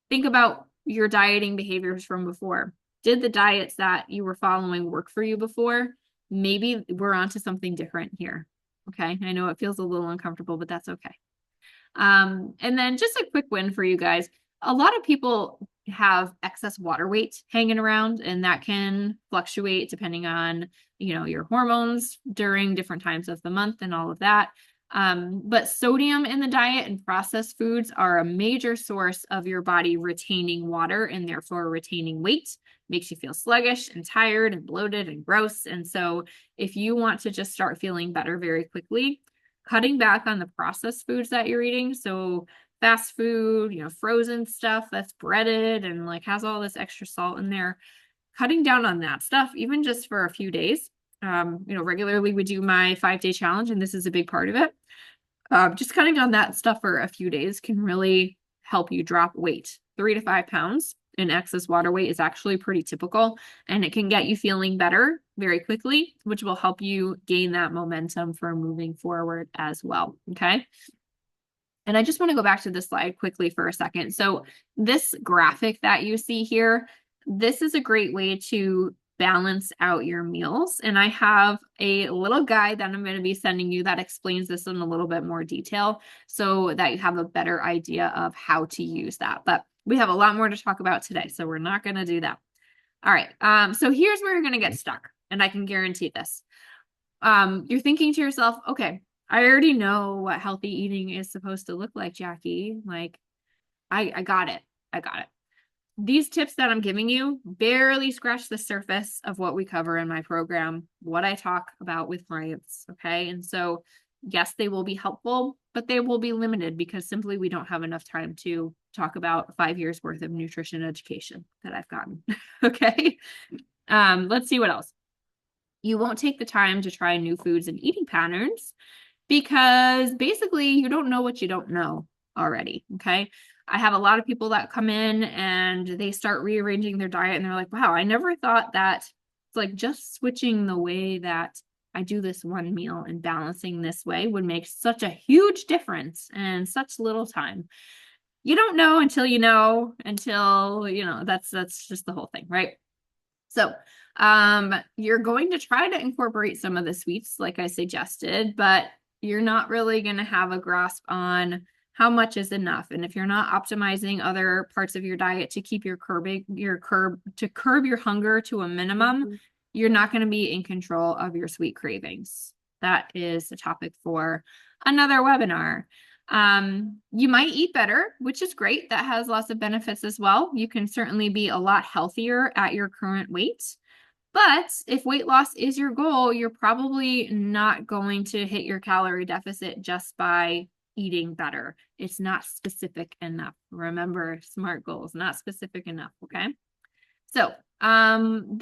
think about your dieting behaviors from before. Did the diets that you were following work for you before? Maybe we're onto something different here. Okay. I know it feels a little uncomfortable, but that's okay. And then just a quick win for you guys. A lot of people have excess water weight hanging around, and that can fluctuate depending on, your hormones during different times of the month and all of that. But sodium in the diet and processed foods are a major source of your body retaining water and therefore retaining weight. Makes you feel sluggish and tired and bloated and gross. And so if you want to just start feeling better very quickly, cutting back on the processed foods that you're eating. So fast food, frozen stuff that's breaded and like has all this extra salt in there, cutting down on that stuff, even just for a few days. Regularly we do my 5-day challenge, and this is a big part of it. Just cutting on that stuff for a few days can really help you drop weight. 3 to 5 pounds in excess water weight is actually pretty typical, and it can get you feeling better very quickly, which will help you gain that momentum for moving forward as well. Okay. And I just want to go back to this slide quickly for a second. So this graphic that you see here, this is a great way to balance out your meals. And I have a little guide that I'm going to be sending you that explains this in a little bit more detail so that you have a better idea of how to use that. But we have a lot more to talk about today, so we're not going to do that. All right. So here's where you're going to get stuck, and I can guarantee this. You're thinking to yourself, okay, I already know what healthy eating is supposed to look like, Jackie. Like, I got it. I got it. These tips that I'm giving you barely scratch the surface of what we cover in my program, what I talk about with clients. Okay. And so, yes, they will be helpful, but they will be limited because simply we don't have enough time to talk about 5 years worth of nutrition education that I've gotten. Okay. Let's see what else. You won't take the time to try new foods and eating patterns because basically you don't know what you don't know. already. Okay. I have a lot of people that come in and they start rearranging their diet and they're like, wow, I never thought that it's like just switching the way that I do this one meal and balancing this way would make such a huge difference in such little time. You don't know until you know, that's just the whole thing, right? So, you're going to try to incorporate some of the sweets like I suggested, but you're not really going to have a grasp on how much is enough. And if you're not optimizing other parts of your diet to keep to curb your hunger to a minimum, you're not going to be in control of your sweet cravings. That is the topic for another webinar. You might eat better, which is great. That has lots of benefits as well. You can certainly be a lot healthier at your current weight. But if weight loss is your goal, you're probably not going to hit your calorie deficit just by eating better. It's not specific enough. Remember, SMART goals, not specific enough, okay? So, I'm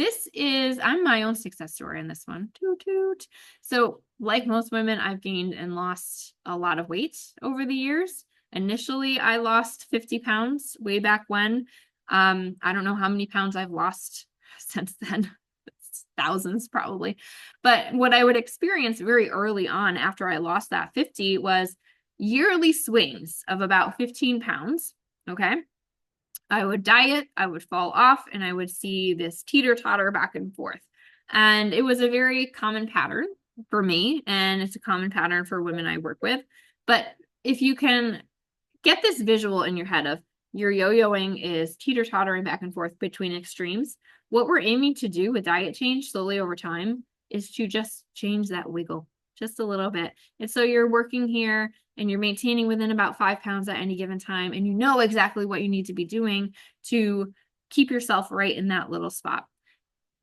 my own success story in this one. Toot toot. So, like most women, I've gained and lost a lot of weight over the years. Initially, I lost 50 pounds way back when. I don't know how many pounds I've lost since then. Thousands probably. But what I would experience very early on after I lost that 50 was yearly swings of about 15 pounds. Okay. I would diet, I would fall off, and I would see this teeter-totter back and forth. And it was a very common pattern for me, and it's a common pattern for women I work with. But if you can get this visual in your head of your yo-yoing is teeter-tottering back and forth between extremes, what we're aiming to do with diet change slowly over time is to just change that wiggle just a little bit. And so you're working here and you're maintaining within about 5 pounds at any given time, and you know exactly what you need to be doing to keep yourself right in that little spot.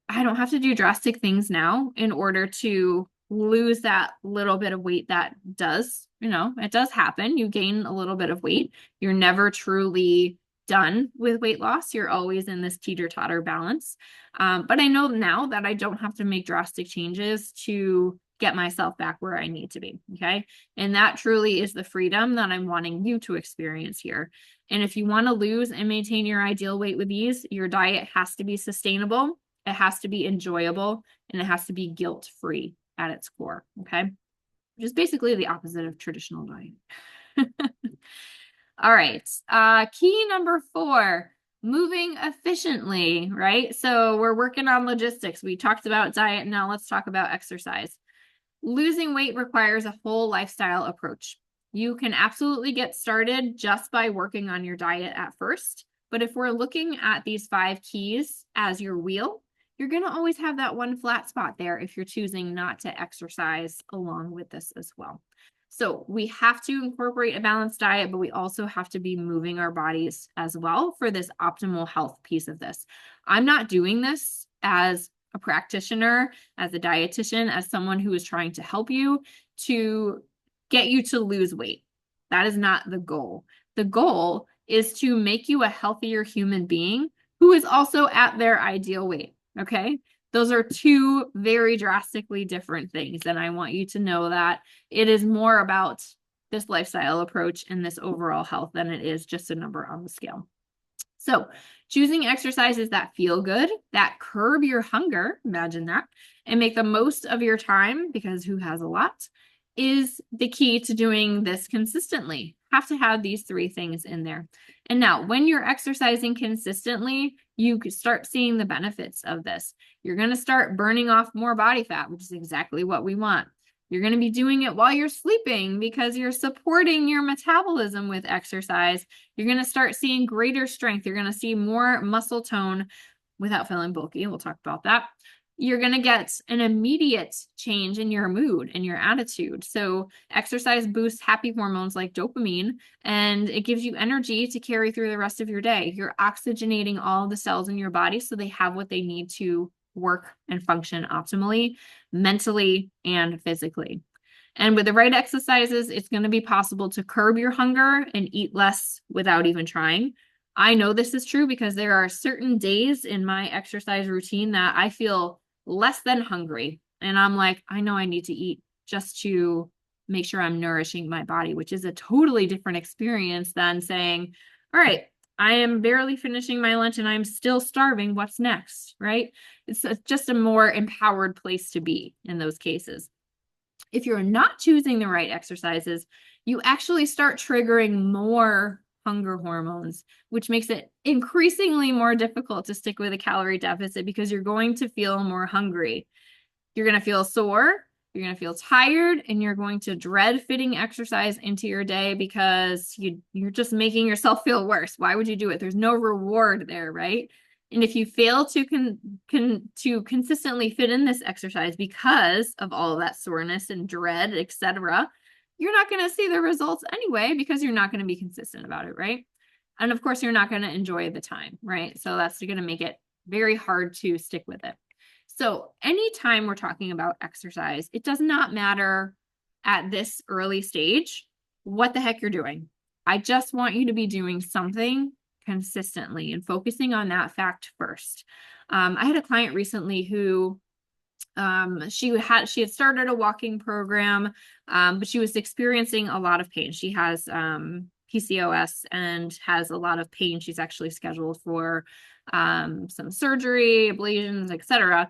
I don't have to do drastic things now in order to lose that little bit of weight that does, it does happen. You gain a little bit of weight. You're never truly done with weight loss. You're always in this teeter-totter balance. But I know now that I don't have to make drastic changes to get myself back where I need to be. Okay. And that truly is the freedom that I'm wanting you to experience here. And if you want to lose and maintain your ideal weight with ease, your diet has to be sustainable. It has to be enjoyable, and it has to be guilt-free at its core. Okay. Which is basically the opposite of traditional diet. All right. Key number 4, moving efficiently, right? So we're working on logistics. We talked about diet. Now let's talk about exercise. Losing weight requires a whole lifestyle approach. You can absolutely get started just by working on your diet at first. But if we're looking at these 5 keys as your wheel, you're going to always have that one flat spot there if you're choosing not to exercise along with this as well. So we have to incorporate a balanced diet, but we also have to be moving our bodies as well for this optimal health piece of this. I'm not doing this as a practitioner, as a dietitian, as someone who is trying to help you to get you to lose weight. That is not the goal. The goal is to make you a healthier human being who is also at their ideal weight. Okay. Those are 2 very drastically different things. And I want you to know that it is more about this lifestyle approach and this overall health than it is just a number on the scale. So choosing exercises that feel good, that curb your hunger, imagine that, and make the most of your time, because who has a lot, is the key to doing this consistently. Have to have these 3 things in there. And now when you're exercising consistently, you could start seeing the benefits of this. You're going to start burning off more body fat, which is exactly what we want. You're going to be doing it while you're sleeping because you're supporting your metabolism with exercise. You're going to start seeing greater strength. You're going to see more muscle tone without feeling bulky. We'll talk about that. You're going to get an immediate change in your mood and your attitude. So exercise boosts happy hormones like dopamine, and it gives you energy to carry through the rest of your day. You're oxygenating all the cells in your body so they have what they need to work and function optimally, mentally and physically. And with the right exercises, it's going to be possible to curb your hunger and eat less without even trying. I know this is true because there are certain days in my exercise routine that I feel less than hungry. And I'm like, I know I need to eat just to make sure I'm nourishing my body, which is a totally different experience than saying, all right, I am barely finishing my lunch and I'm still starving. What's next, right? It's just a more empowered place to be in those cases. If you're not choosing the right exercises, you actually start triggering more hunger hormones, which makes it increasingly more difficult to stick with a calorie deficit because you're going to feel more hungry. You're going to feel sore, you're going to feel tired, and you're going to dread fitting exercise into your day because you're just making yourself feel worse. Why would you do it? There's no reward there, right? And if you fail to consistently fit in this exercise because of all of that soreness and dread, etc., you're not going to see the results anyway because you're not going to be consistent about it, right? And of course, you're not going to enjoy the time, right? So that's going to make it very hard to stick with it. So anytime we're talking about exercise, it does not matter at this early stage what the heck you're doing. I just want you to be doing something consistently and focusing on that fact first. I had a client recently who she had started a walking program, but she was experiencing a lot of pain. She has PCOS and has a lot of pain. She's actually scheduled for some surgery, ablations, etc.,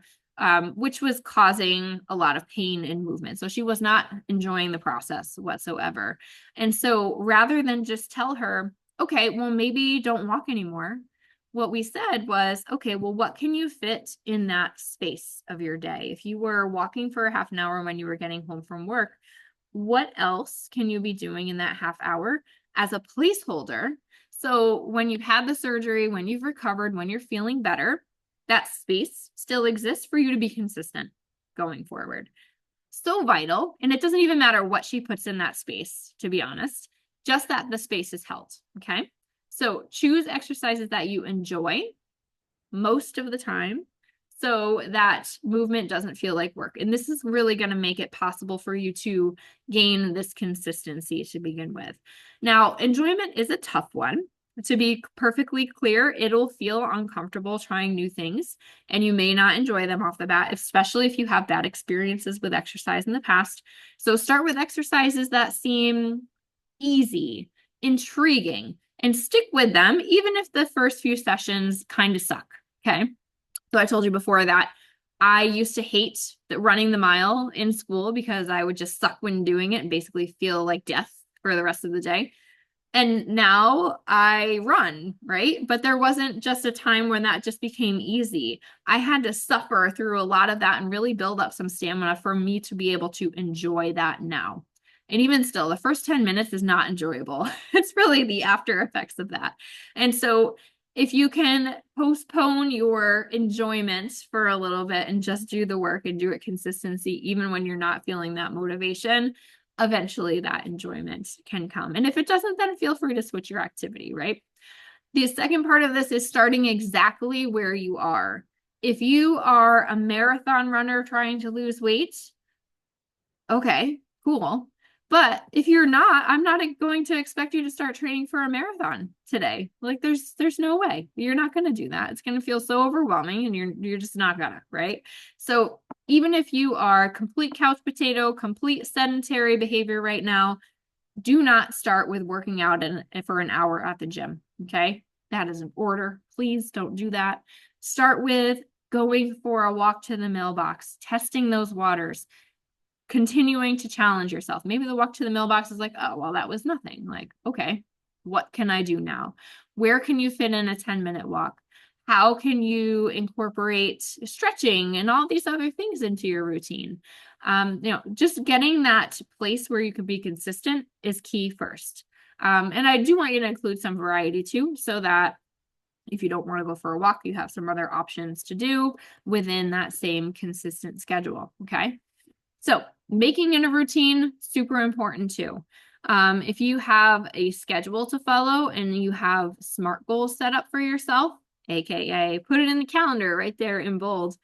which was causing a lot of pain and movement. So she was not enjoying the process whatsoever. And so rather than just tell her, okay, well, maybe don't walk anymore, what we said was, okay, well, what can you fit in that space of your day? If you were walking for a half an hour when you were getting home from work, what else can you be doing in that half hour as a placeholder? So when you've had the surgery, when you've recovered, when you're feeling better, that space still exists for you to be consistent going forward. So vital. And it doesn't even matter what she puts in that space, to be honest, just that the space is held. Okay. So choose exercises that you enjoy most of the time so that movement doesn't feel like work. And this is really going to make it possible for you to gain this consistency to begin with. Now, enjoyment is a tough one. To be perfectly clear, it'll feel uncomfortable trying new things, and you may not enjoy them off the bat, especially if you have bad experiences with exercise in the past. So start with exercises that seem easy, intriguing, and stick with them, even if the first few sessions kind of suck. Okay. So I told you before that I used to hate running the mile in school because I would just suck when doing it and basically feel like death for the rest of the day. And now I run, right? But there wasn't just a time when that just became easy. I had to suffer through a lot of that and really build up some stamina for me to be able to enjoy that now. And even still, the first 10 minutes is not enjoyable. It's really the after effects of that. And so if you can postpone your enjoyment for a little bit and just do the work and do it consistency, even when you're not feeling that motivation, eventually that enjoyment can come. And if it doesn't, then feel free to switch your activity, right? The second part of this is starting exactly where you are. If you are a marathon runner trying to lose weight, okay, cool. But if you're not, I'm not going to expect you to start training for a marathon today. Like there's no way. You're not going to do that. It's going to feel so overwhelming and you're just not gonna, right? So even if you are complete couch potato, complete sedentary behavior right now, do not start with working out for an hour at the gym, okay? That is an order. Please don't do that. Start with going for a walk to the mailbox, testing those waters, continuing to challenge yourself. Maybe the walk to the mailbox is like, oh, well, that was nothing. Like, okay, what can I do now? Where can you fit in a 10-minute walk? How can you incorporate stretching and all these other things into your routine? Just getting that place where you can be consistent is key first. And I do want you to include some variety too, so that if you don't want to go for a walk, you have some other options to do within that same consistent schedule. Okay. So making it a routine, super important too. If you have a schedule to follow and you have SMART goals set up for yourself, AKA put it in the calendar right there in bold,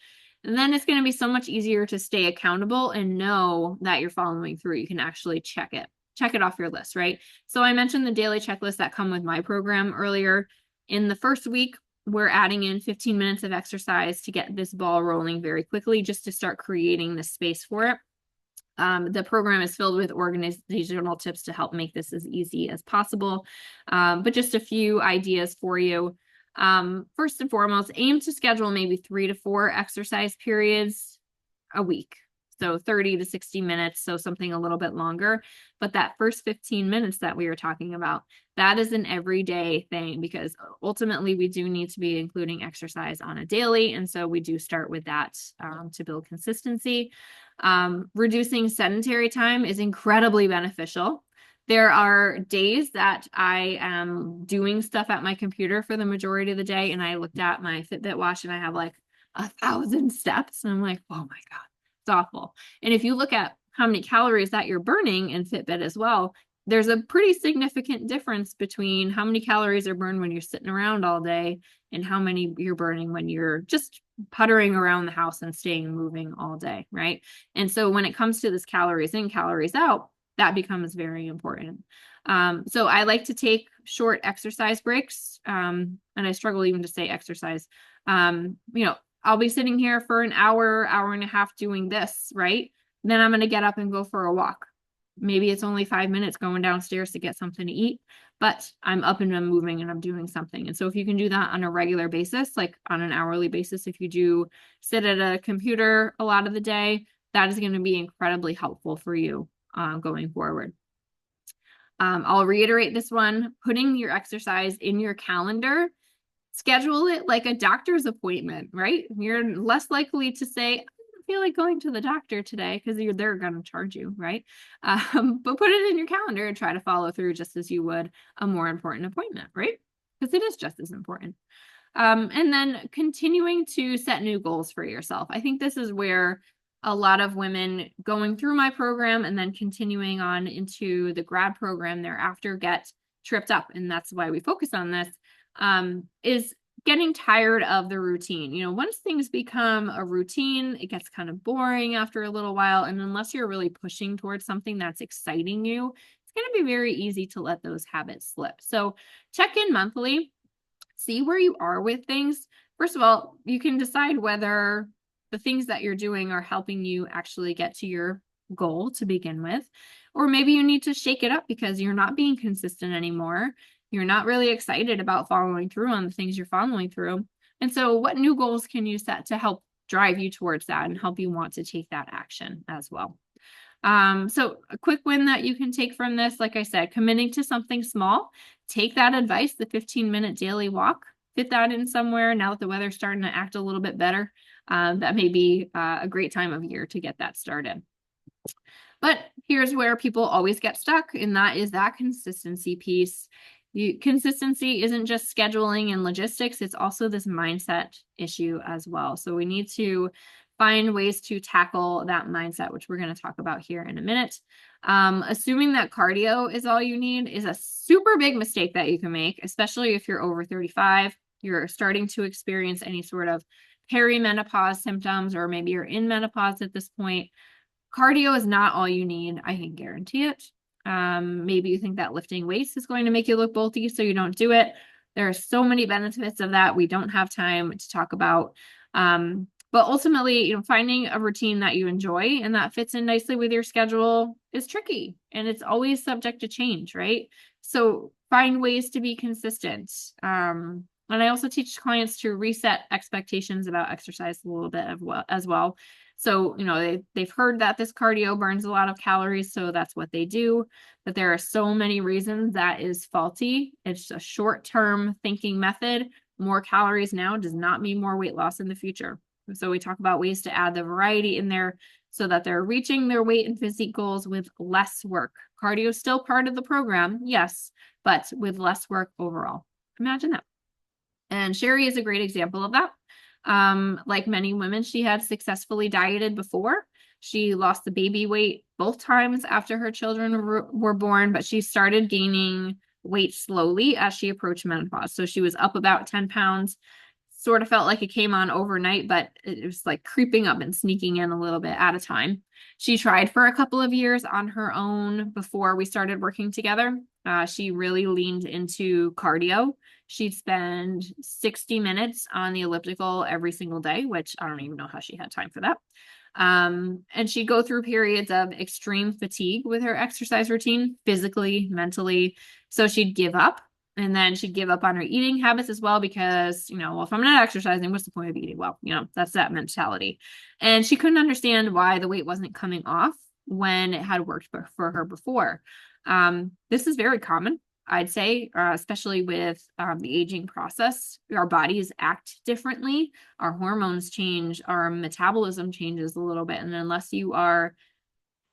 then it's going to be so much easier to stay accountable and know that you're following through. You can actually check it off your list, right? So I mentioned the daily checklists that come with my program earlier. In the first week, we're adding in 15 minutes of exercise to get this ball rolling very quickly, just to start creating the space for it. The program is filled with organizational tips to help make this as easy as possible. But just a few ideas for you. First and foremost, aim to schedule maybe 3 to 4 exercise periods a week. So 30 to 60 minutes, so something a little bit longer. But that first 15 minutes that we were talking about, that is an everyday thing, because ultimately we do need to be including exercise on a daily. And so we do start with that to build consistency. Reducing sedentary time is incredibly beneficial. There are days that I am doing stuff at my computer for the majority of the day, and I looked at my Fitbit watch and I have like 1,000 steps, and I'm like, oh my God, it's awful. And if you look at how many calories that you're burning in Fitbit as well, there's a pretty significant difference between how many calories are burned when you're sitting around all day and how many you're burning when you're just puttering around the house and staying moving all day, right? And so when it comes to this calories in, calories out, that becomes very important. So I like to take short exercise breaks, and I struggle even to say exercise. I'll be sitting here for an hour, hour and a half doing this, right? Then I'm going to get up and go for a walk. Maybe it's only 5 minutes going downstairs to get something to eat, but I'm up and I'm moving and I'm doing something. And so if you can do that on a regular basis, like on an hourly basis, if you do sit at a computer a lot of the day, that is going to be incredibly helpful for you going forward. I'll reiterate this one: putting your exercise in your calendar. Schedule it like a doctor's appointment, right? You're less likely to say, I don't feel like going to the doctor today, because they're going to charge you, right? But put it in your calendar and try to follow through just as you would a more important appointment, right? Because it is just as important. And then continuing to set new goals for yourself. I think this is where a lot of women going through my program and then continuing on into the grad program thereafter get tripped up. And that's why we focus on this, is getting tired of the routine. Once things become a routine, it gets kind of boring after a little while. And unless you're really pushing towards something that's exciting you, it's going to be very easy to let those habits slip. So check in monthly, see where you are with things. First of all, you can decide whether the things that you're doing are helping you actually get to your goal to begin with, or maybe you need to shake it up because you're not being consistent anymore. You're not really excited about following through on the things you're following through. And so what new goals can you set to help drive you towards that and help you want to take that action as well? So a quick win that you can take from this, like I said, committing to something small. Take that advice, the 15-minute daily walk, fit that in somewhere. Now that the weather's starting to act a little bit better, that may be a great time of year to get that started. But here's where people always get stuck, and that is that consistency piece. Consistency isn't just scheduling and logistics, it's also this mindset issue as well. So we need to find ways to tackle that mindset, which we're going to talk about here in a minute. Assuming that cardio is all you need is a super big mistake that you can make, especially if you're over 35, you're starting to experience any sort of perimenopause symptoms, or maybe you're in menopause at this point. Cardio is not all you need. I can guarantee it. Maybe you think that lifting weights is going to make you look bulky, so you don't do it. There are so many benefits of that we don't have time to talk about. But ultimately, finding a routine that you enjoy and that fits in nicely with your schedule is tricky, and it's always subject to change, right? So find ways to be consistent. And I also teach clients to reset expectations about exercise a little bit as well. So, they've heard that this cardio burns a lot of calories, so that's what they do. But there are so many reasons that is faulty. It's a short-term thinking method. More calories now does not mean more weight loss in the future. So we talk about ways to add the variety in there so that they're reaching their weight and physique goals with less work. Cardio is still part of the program, yes, but with less work overall. Imagine that. And Sherry is a great example of that. Like many women, she had successfully dieted before. She lost the baby weight both times after her children were born, but she started gaining weight slowly as she approached menopause. So she was up about 10 pounds, sort of felt like it came on overnight, but it was like creeping up and sneaking in a little bit at a time. She tried for a couple of years on her own before we started working together. She really leaned into cardio. She'd spend 60 minutes on the elliptical every single day, which I don't even know how she had time for that. And she'd go through periods of extreme fatigue with her exercise routine, physically, mentally. So she'd give up. And then she'd give up on her eating habits as well because, well, if I'm not exercising, what's the point of eating? Well, that's that mentality. And she couldn't understand why the weight wasn't coming off when it had worked for her before. This is very common, I'd say, especially with the aging process. Our bodies act differently, our hormones change, our metabolism changes a little bit. And unless you are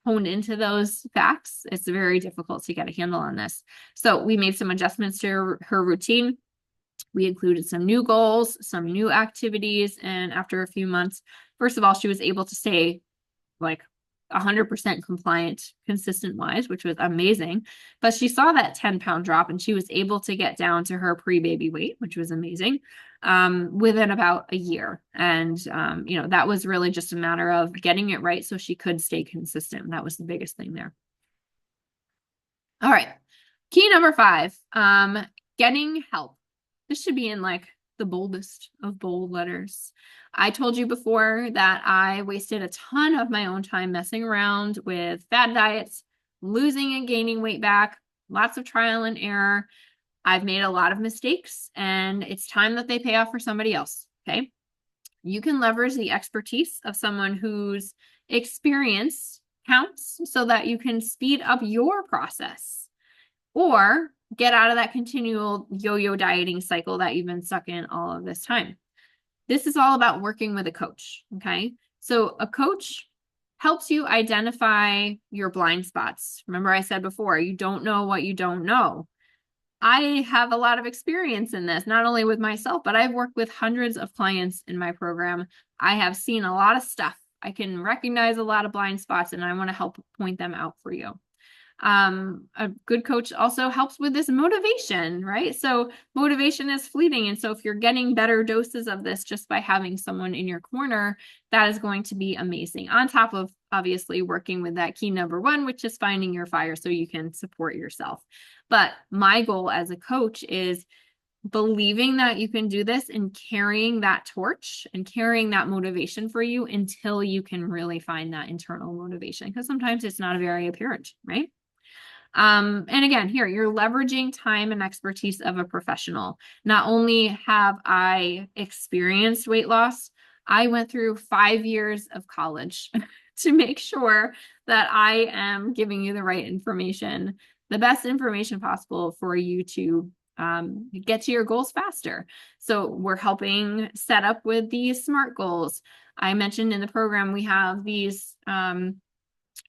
honed into those facts, it's very difficult to get a handle on this. So we made some adjustments to her routine. We included some new goals, some new activities. And after a few months, first of all, she was able to stay like 100% compliant, consistent wise, which was amazing. But she saw that 10-pound drop and she was able to get down to her pre-baby weight, which was amazing, within about a year. And, that was really just a matter of getting it right so she could stay consistent. That was the biggest thing there. All right. Key number 5, getting help. This should be in like the boldest of bold letters. I told you before that I wasted a ton of my own time messing around with fad diets, losing and gaining weight back, lots of trial and error. I've made a lot of mistakes and it's time that they pay off for somebody else. Okay. You can leverage the expertise of someone whose experience counts so that you can speed up your process or get out of that continual yo-yo dieting cycle that you've been stuck in all of this time. This is all about working with a coach, okay? So a coach helps you identify your blind spots. Remember I said before, you don't know what you don't know. I have a lot of experience in this, not only with myself, but I've worked with hundreds of clients in my program. I have seen a lot of stuff. I can recognize a lot of blind spots and I want to help point them out for you. A good coach also helps with this motivation, right? So motivation is fleeting. And so if you're getting better doses of this just by having someone in your corner, that is going to be amazing. On top of obviously working with that key number 1, which is finding your fire so you can support yourself. But my goal as a coach is believing that you can do this and carrying that torch and carrying that motivation for you until you can really find that internal motivation, because sometimes it's not very apparent, right? And again, here you're leveraging time and expertise of a professional. Not only have I experienced weight loss, I went through 5 years of college to make sure that I am giving you the right information, the best information possible for you to get to your goals faster. So we're helping set up with these SMART goals. I mentioned in the program, we have these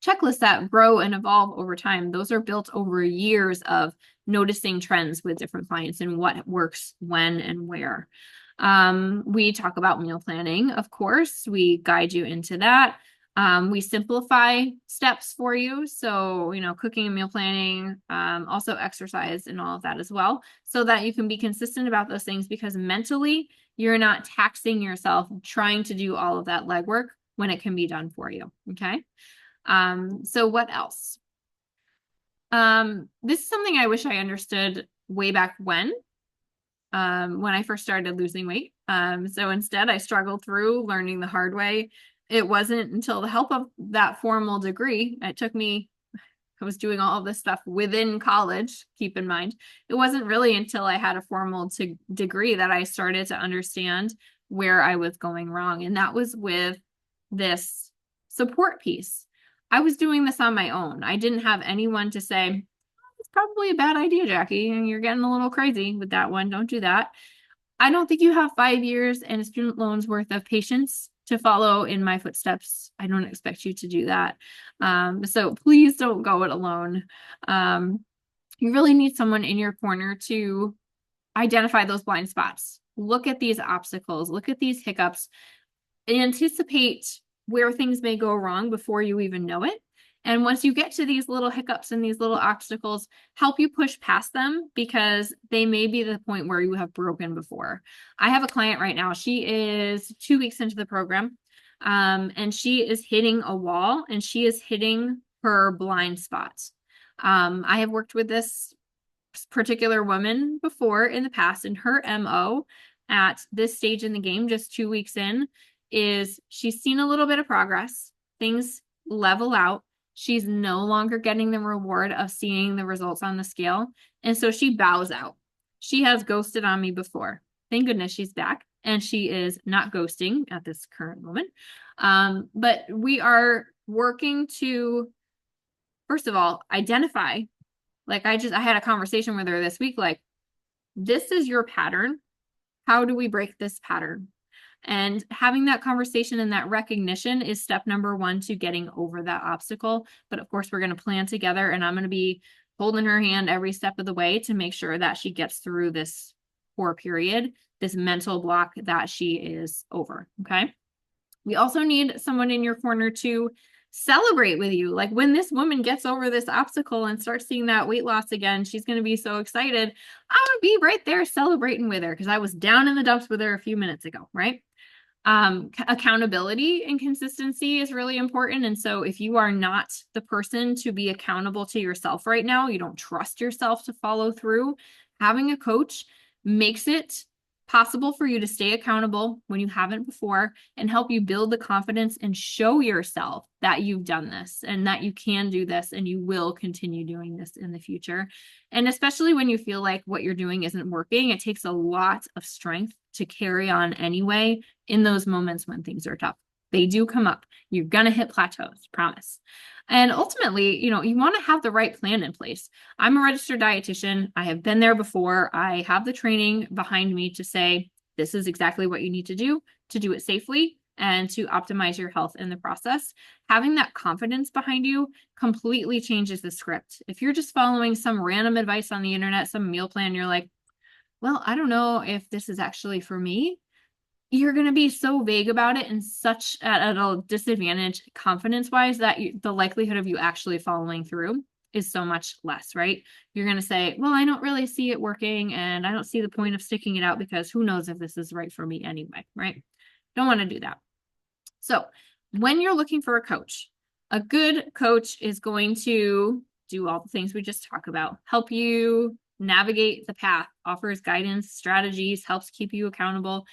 checklists that grow and evolve over time. Those are built over years of noticing trends with different clients and what works when and where. We talk about meal planning, of course. We guide you into that. We simplify steps for you. So, cooking and meal planning, also exercise and all of that as well, so that you can be consistent about those things, because mentally you're not taxing yourself trying to do all of that legwork when it can be done for you. Okay. So what else? This is something I wish I understood way back when I first started losing weight. So instead I struggled through learning the hard way. It wasn't until the help of that formal degree, I was doing all of this stuff within college, keep in mind. It wasn't really until I had a formal degree that I started to understand where I was going wrong. And that was with this support piece. I was doing this on my own. I didn't have anyone to say, it's probably a bad idea, Jackie, and you're getting a little crazy with that one. Don't do that. I don't think you have 5 years and a student loan's worth of patience to follow in my footsteps. I don't expect you to do that. So please don't go it alone. You really need someone in your corner to identify those blind spots. Look at these obstacles, look at these hiccups, anticipate where things may go wrong before you even know it. And once you get to these little hiccups and these little obstacles, help you push past them, because they may be the point where you have broken before. I have a client right now. She is 2 weeks into the program, and she is hitting a wall and she is hitting her blind spots. I have worked with this particular woman before in the past, and her MO at this stage in the game, just 2 weeks in, is she's seen a little bit of progress. Things level out. She's no longer getting the reward of seeing the results on the scale. And so she bows out. She has ghosted on me before. Thank goodness she's back and she is not ghosting at this current moment. But we are working to, first of all, identify. Like I had a conversation with her this week, like, this is your pattern. How do we break this pattern? And having that conversation and that recognition is step number one to getting over that obstacle. But of course, we're going to plan together and I'm going to be holding her hand every step of the way to make sure that she gets through this poor period, this mental block that she is over. Okay. We also need someone in your corner to celebrate with you. Like when this woman gets over this obstacle and starts seeing that weight loss again, she's going to be so excited. I'm going to be right there celebrating with her because I was down in the dumps with her a few minutes ago, right? Accountability and consistency is really important. And so if you are not the person to be accountable to yourself right now, you don't trust yourself to follow through, having a coach makes it possible for you to stay accountable when you haven't before and help you build the confidence and show yourself that you've done this and that you can do this and you will continue doing this in the future. And especially when you feel like what you're doing isn't working, it takes a lot of strength to carry on anyway in those moments when things are tough. They do come up. You're going to hit plateaus, promise. And ultimately, you want to have the right plan in place. I'm a registered dietitian. I have been there before. I have the training behind me to say, this is exactly what you need to do it safely and to optimize your health in the process. Having that confidence behind you completely changes the script. If you're just following some random advice on the internet, some meal plan, you're like, well, I don't know if this is actually for me. You're going to be so vague about it and such at a disadvantage confidence wise that the likelihood of you actually following through is so much less, right? You're going to say, well, I don't really see it working and I don't see the point of sticking it out because who knows if this is right for me anyway, right? Don't want to do that. So when you're looking for a coach, a good coach is going to do all the things we just talked about, help you navigate the path, offers guidance, strategies, helps keep you accountable.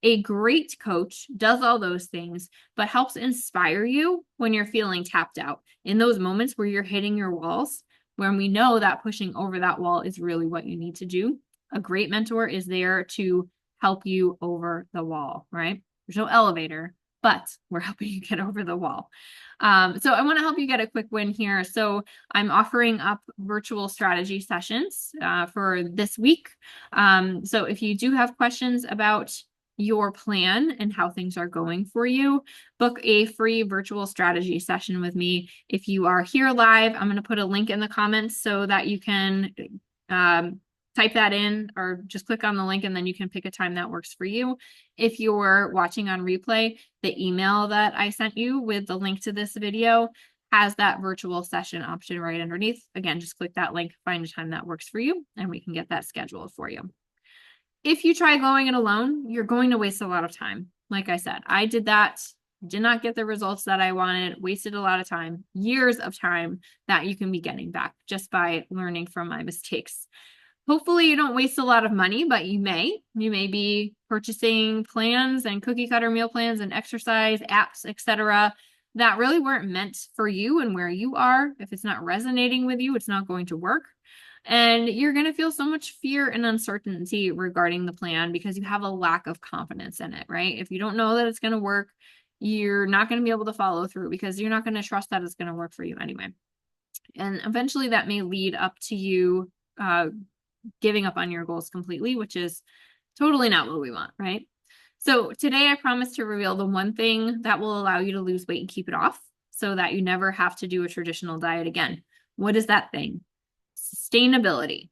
A great coach does all those things, but helps inspire you when you're feeling tapped out. In those moments where you're hitting your walls, when we know that pushing over that wall is really what you need to do, a great mentor is there to help you over the wall, right? There's no elevator, but we're helping you get over the wall. So I want to help you get a quick win here. So I'm offering up virtual strategy sessions for this week. So if you do have questions about your plan and how things are going for you, book a free virtual strategy session with me. If you are here live, I'm going to put a link in the comments so that you can type that in or just click on the link and then you can pick a time that works for you. If you're watching on replay, the email that I sent you with the link to this video has that virtual session option right underneath. Again, just click that link, find a time that works for you, and we can get that scheduled for you. If you try going it alone, you're going to waste a lot of time. Like I said, I did that, did not get the results that I wanted, wasted a lot of time, years of time that you can be getting back just by learning from my mistakes. Hopefully you don't waste a lot of money, but you may. You may be purchasing plans and cookie cutter meal plans and exercise apps, etc., that really weren't meant for you and where you are. If it's not resonating with you, it's not going to work. And you're going to feel so much fear and uncertainty regarding the plan because you have a lack of confidence in it, right? If you don't know that it's going to work, you're not going to be able to follow through because you're not going to trust that it's going to work for you anyway. And eventually that may lead up to you giving up on your goals completely, which is totally not what we want, right? So today I promise to reveal the one thing that will allow you to lose weight and keep it off so that you never have to do a traditional diet again. What is that thing? Sustainability.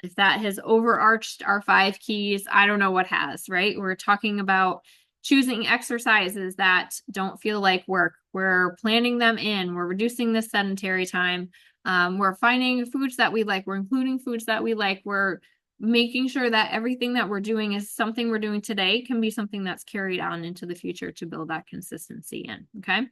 If that has overarched our 5 keys, I don't know what has, right? We're talking about choosing exercises that don't feel like work. We're planning them in. We're reducing the sedentary time. We're finding foods that we like. We're including foods that we like. We're making sure that everything that we're doing is something we're doing today can be something that's carried on into the future to build that consistency in, okay?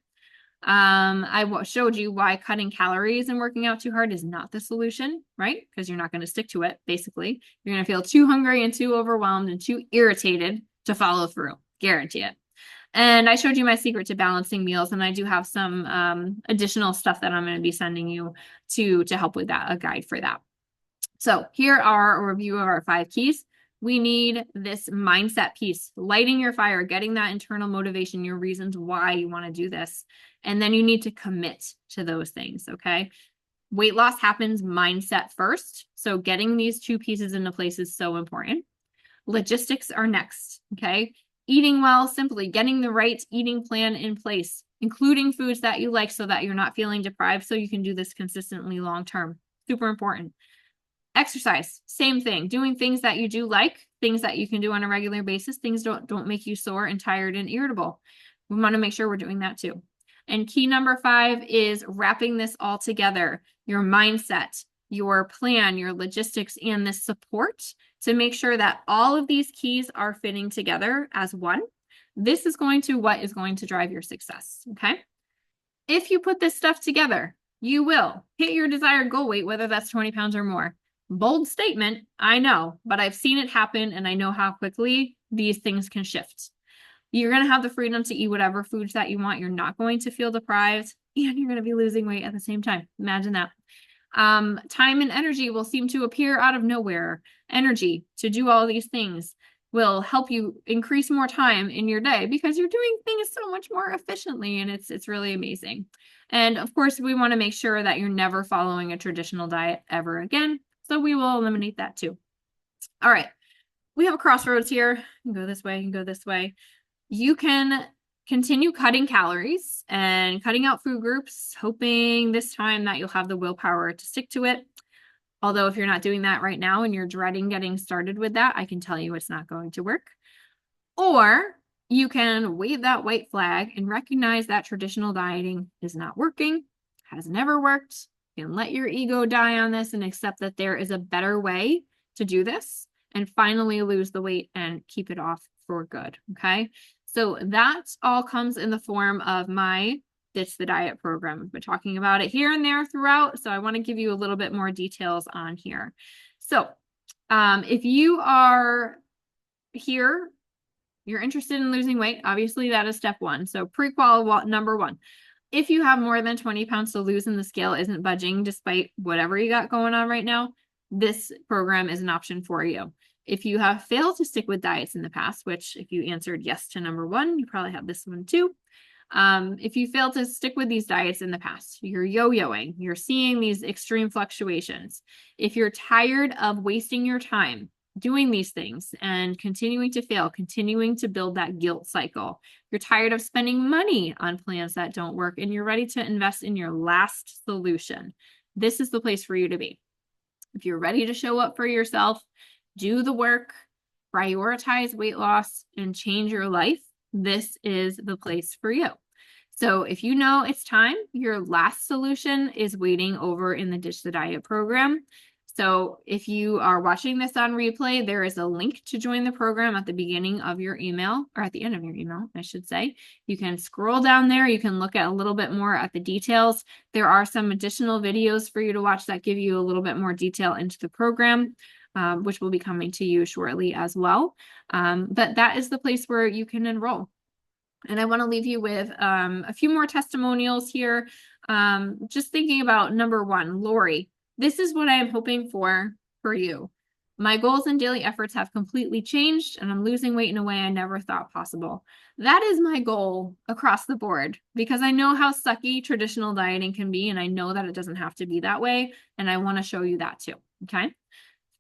I showed you why cutting calories and working out too hard is not the solution, right? Because you're not going to stick to it, basically. You're going to feel too hungry and too overwhelmed and too irritated to follow through. Guarantee it. And I showed you my secret to balancing meals, and I do have some additional stuff that I'm going to be sending you to help with that, a guide for that. So here are a review of our 5 keys. We need this mindset piece, lighting your fire, getting that internal motivation, your reasons why you want to do this. And then you need to commit to those things, okay? Weight loss happens mindset first. So getting these 2 pieces into place is so important. Logistics are next, okay? Eating well, simply getting the right eating plan in place, including foods that you like so that you're not feeling deprived so you can do this consistently long term. Super important. Exercise, same thing. Doing things that you do like, things that you can do on a regular basis, things don't make you sore and tired and irritable. We want to make sure we're doing that too. And key number 5 is wrapping this all together, your mindset, your plan, your logistics, and the support to make sure that all of these keys are fitting together as one. This is what is going to drive your success, okay? If you put this stuff together, you will hit your desired goal weight, whether that's 20 pounds or more. Bold statement, I know, but I've seen it happen and I know how quickly these things can shift. You're going to have the freedom to eat whatever foods that you want. You're not going to feel deprived, and you're going to be losing weight at the same time. Imagine that. Time and energy will seem to appear out of nowhere. Energy to do all these things will help you increase more time in your day because you're doing things so much more efficiently, and it's really amazing. And of course, we want to make sure that you're never following a traditional diet ever again. So we will eliminate that too. All right. We have a crossroads here. You can go this way, you can go this way. You can continue cutting calories and cutting out food groups, hoping this time that you'll have the willpower to stick to it. Although if you're not doing that right now and you're dreading getting started with that, I can tell you it's not going to work. Or you can wave that white flag and recognize that traditional dieting is not working, has never worked. You can let your ego die on this and accept that there is a better way to do this and finally lose the weight and keep it off for good, okay? So that all comes in the form of my Ditch the Diet program. I've been talking about it here and there throughout, so I want to give you a little bit more details on here. So if you are here, you're interested in losing weight, obviously that is step 1. So pre-qual number 1. If you have more than 20 pounds to lose and the scale isn't budging despite whatever you got going on right now, this program is an option for you. If you have failed to stick with diets in the past, which if you answered yes to number 1, you probably have this one too. If you fail to stick with these diets in the past, you're yo-yoing, you're seeing these extreme fluctuations. If you're tired of wasting your time doing these things and continuing to fail, continuing to build that guilt cycle, you're tired of spending money on plans that don't work, and you're ready to invest in your last solution, this is the place for you to be. If you're ready to show up for yourself, do the work, prioritize weight loss, and change your life, this is the place for you. So if you know it's time, your last solution is waiting over in the Ditch the Diet program. So if you are watching this on replay, there is a link to join the program at the beginning of your email, or at the end of your email, I should say. You can scroll down there. You can look at a little bit more at the details. There are some additional videos for you to watch that give you a little bit more detail into the program, which will be coming to you shortly as well. But that is the place where you can enroll. And I want to leave you with a few more testimonials here. Just thinking about number 1, Lori. This is what I am hoping for you. My goals and daily efforts have completely changed, and I'm losing weight in a way I never thought possible. That is my goal across the board because I know how sucky traditional dieting can be, and I know that it doesn't have to be that way, and I want to show you that too, okay?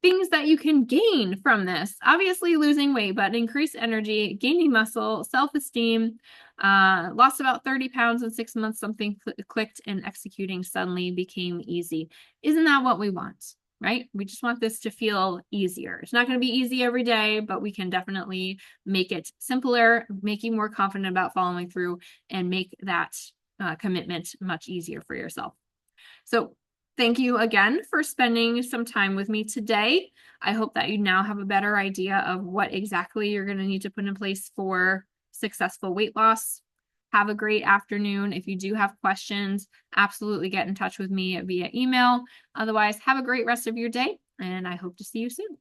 Things that you can gain from this, obviously losing weight, but increased energy, gaining muscle, self-esteem, lost about 30 pounds in 6 months, something clicked, and executing suddenly became easy. Isn't that what we want, right? We just want this to feel easier. It's not going to be easy every day, but we can definitely make it simpler, make you more confident about following through, and make that commitment much easier for yourself. So thank you again for spending some time with me today. I hope that you now have a better idea of what exactly you're going to need to put in place for successful weight loss. Have a great afternoon. If you do have questions, absolutely get in touch with me via email. Otherwise, have a great rest of your day, and I hope to see you soon.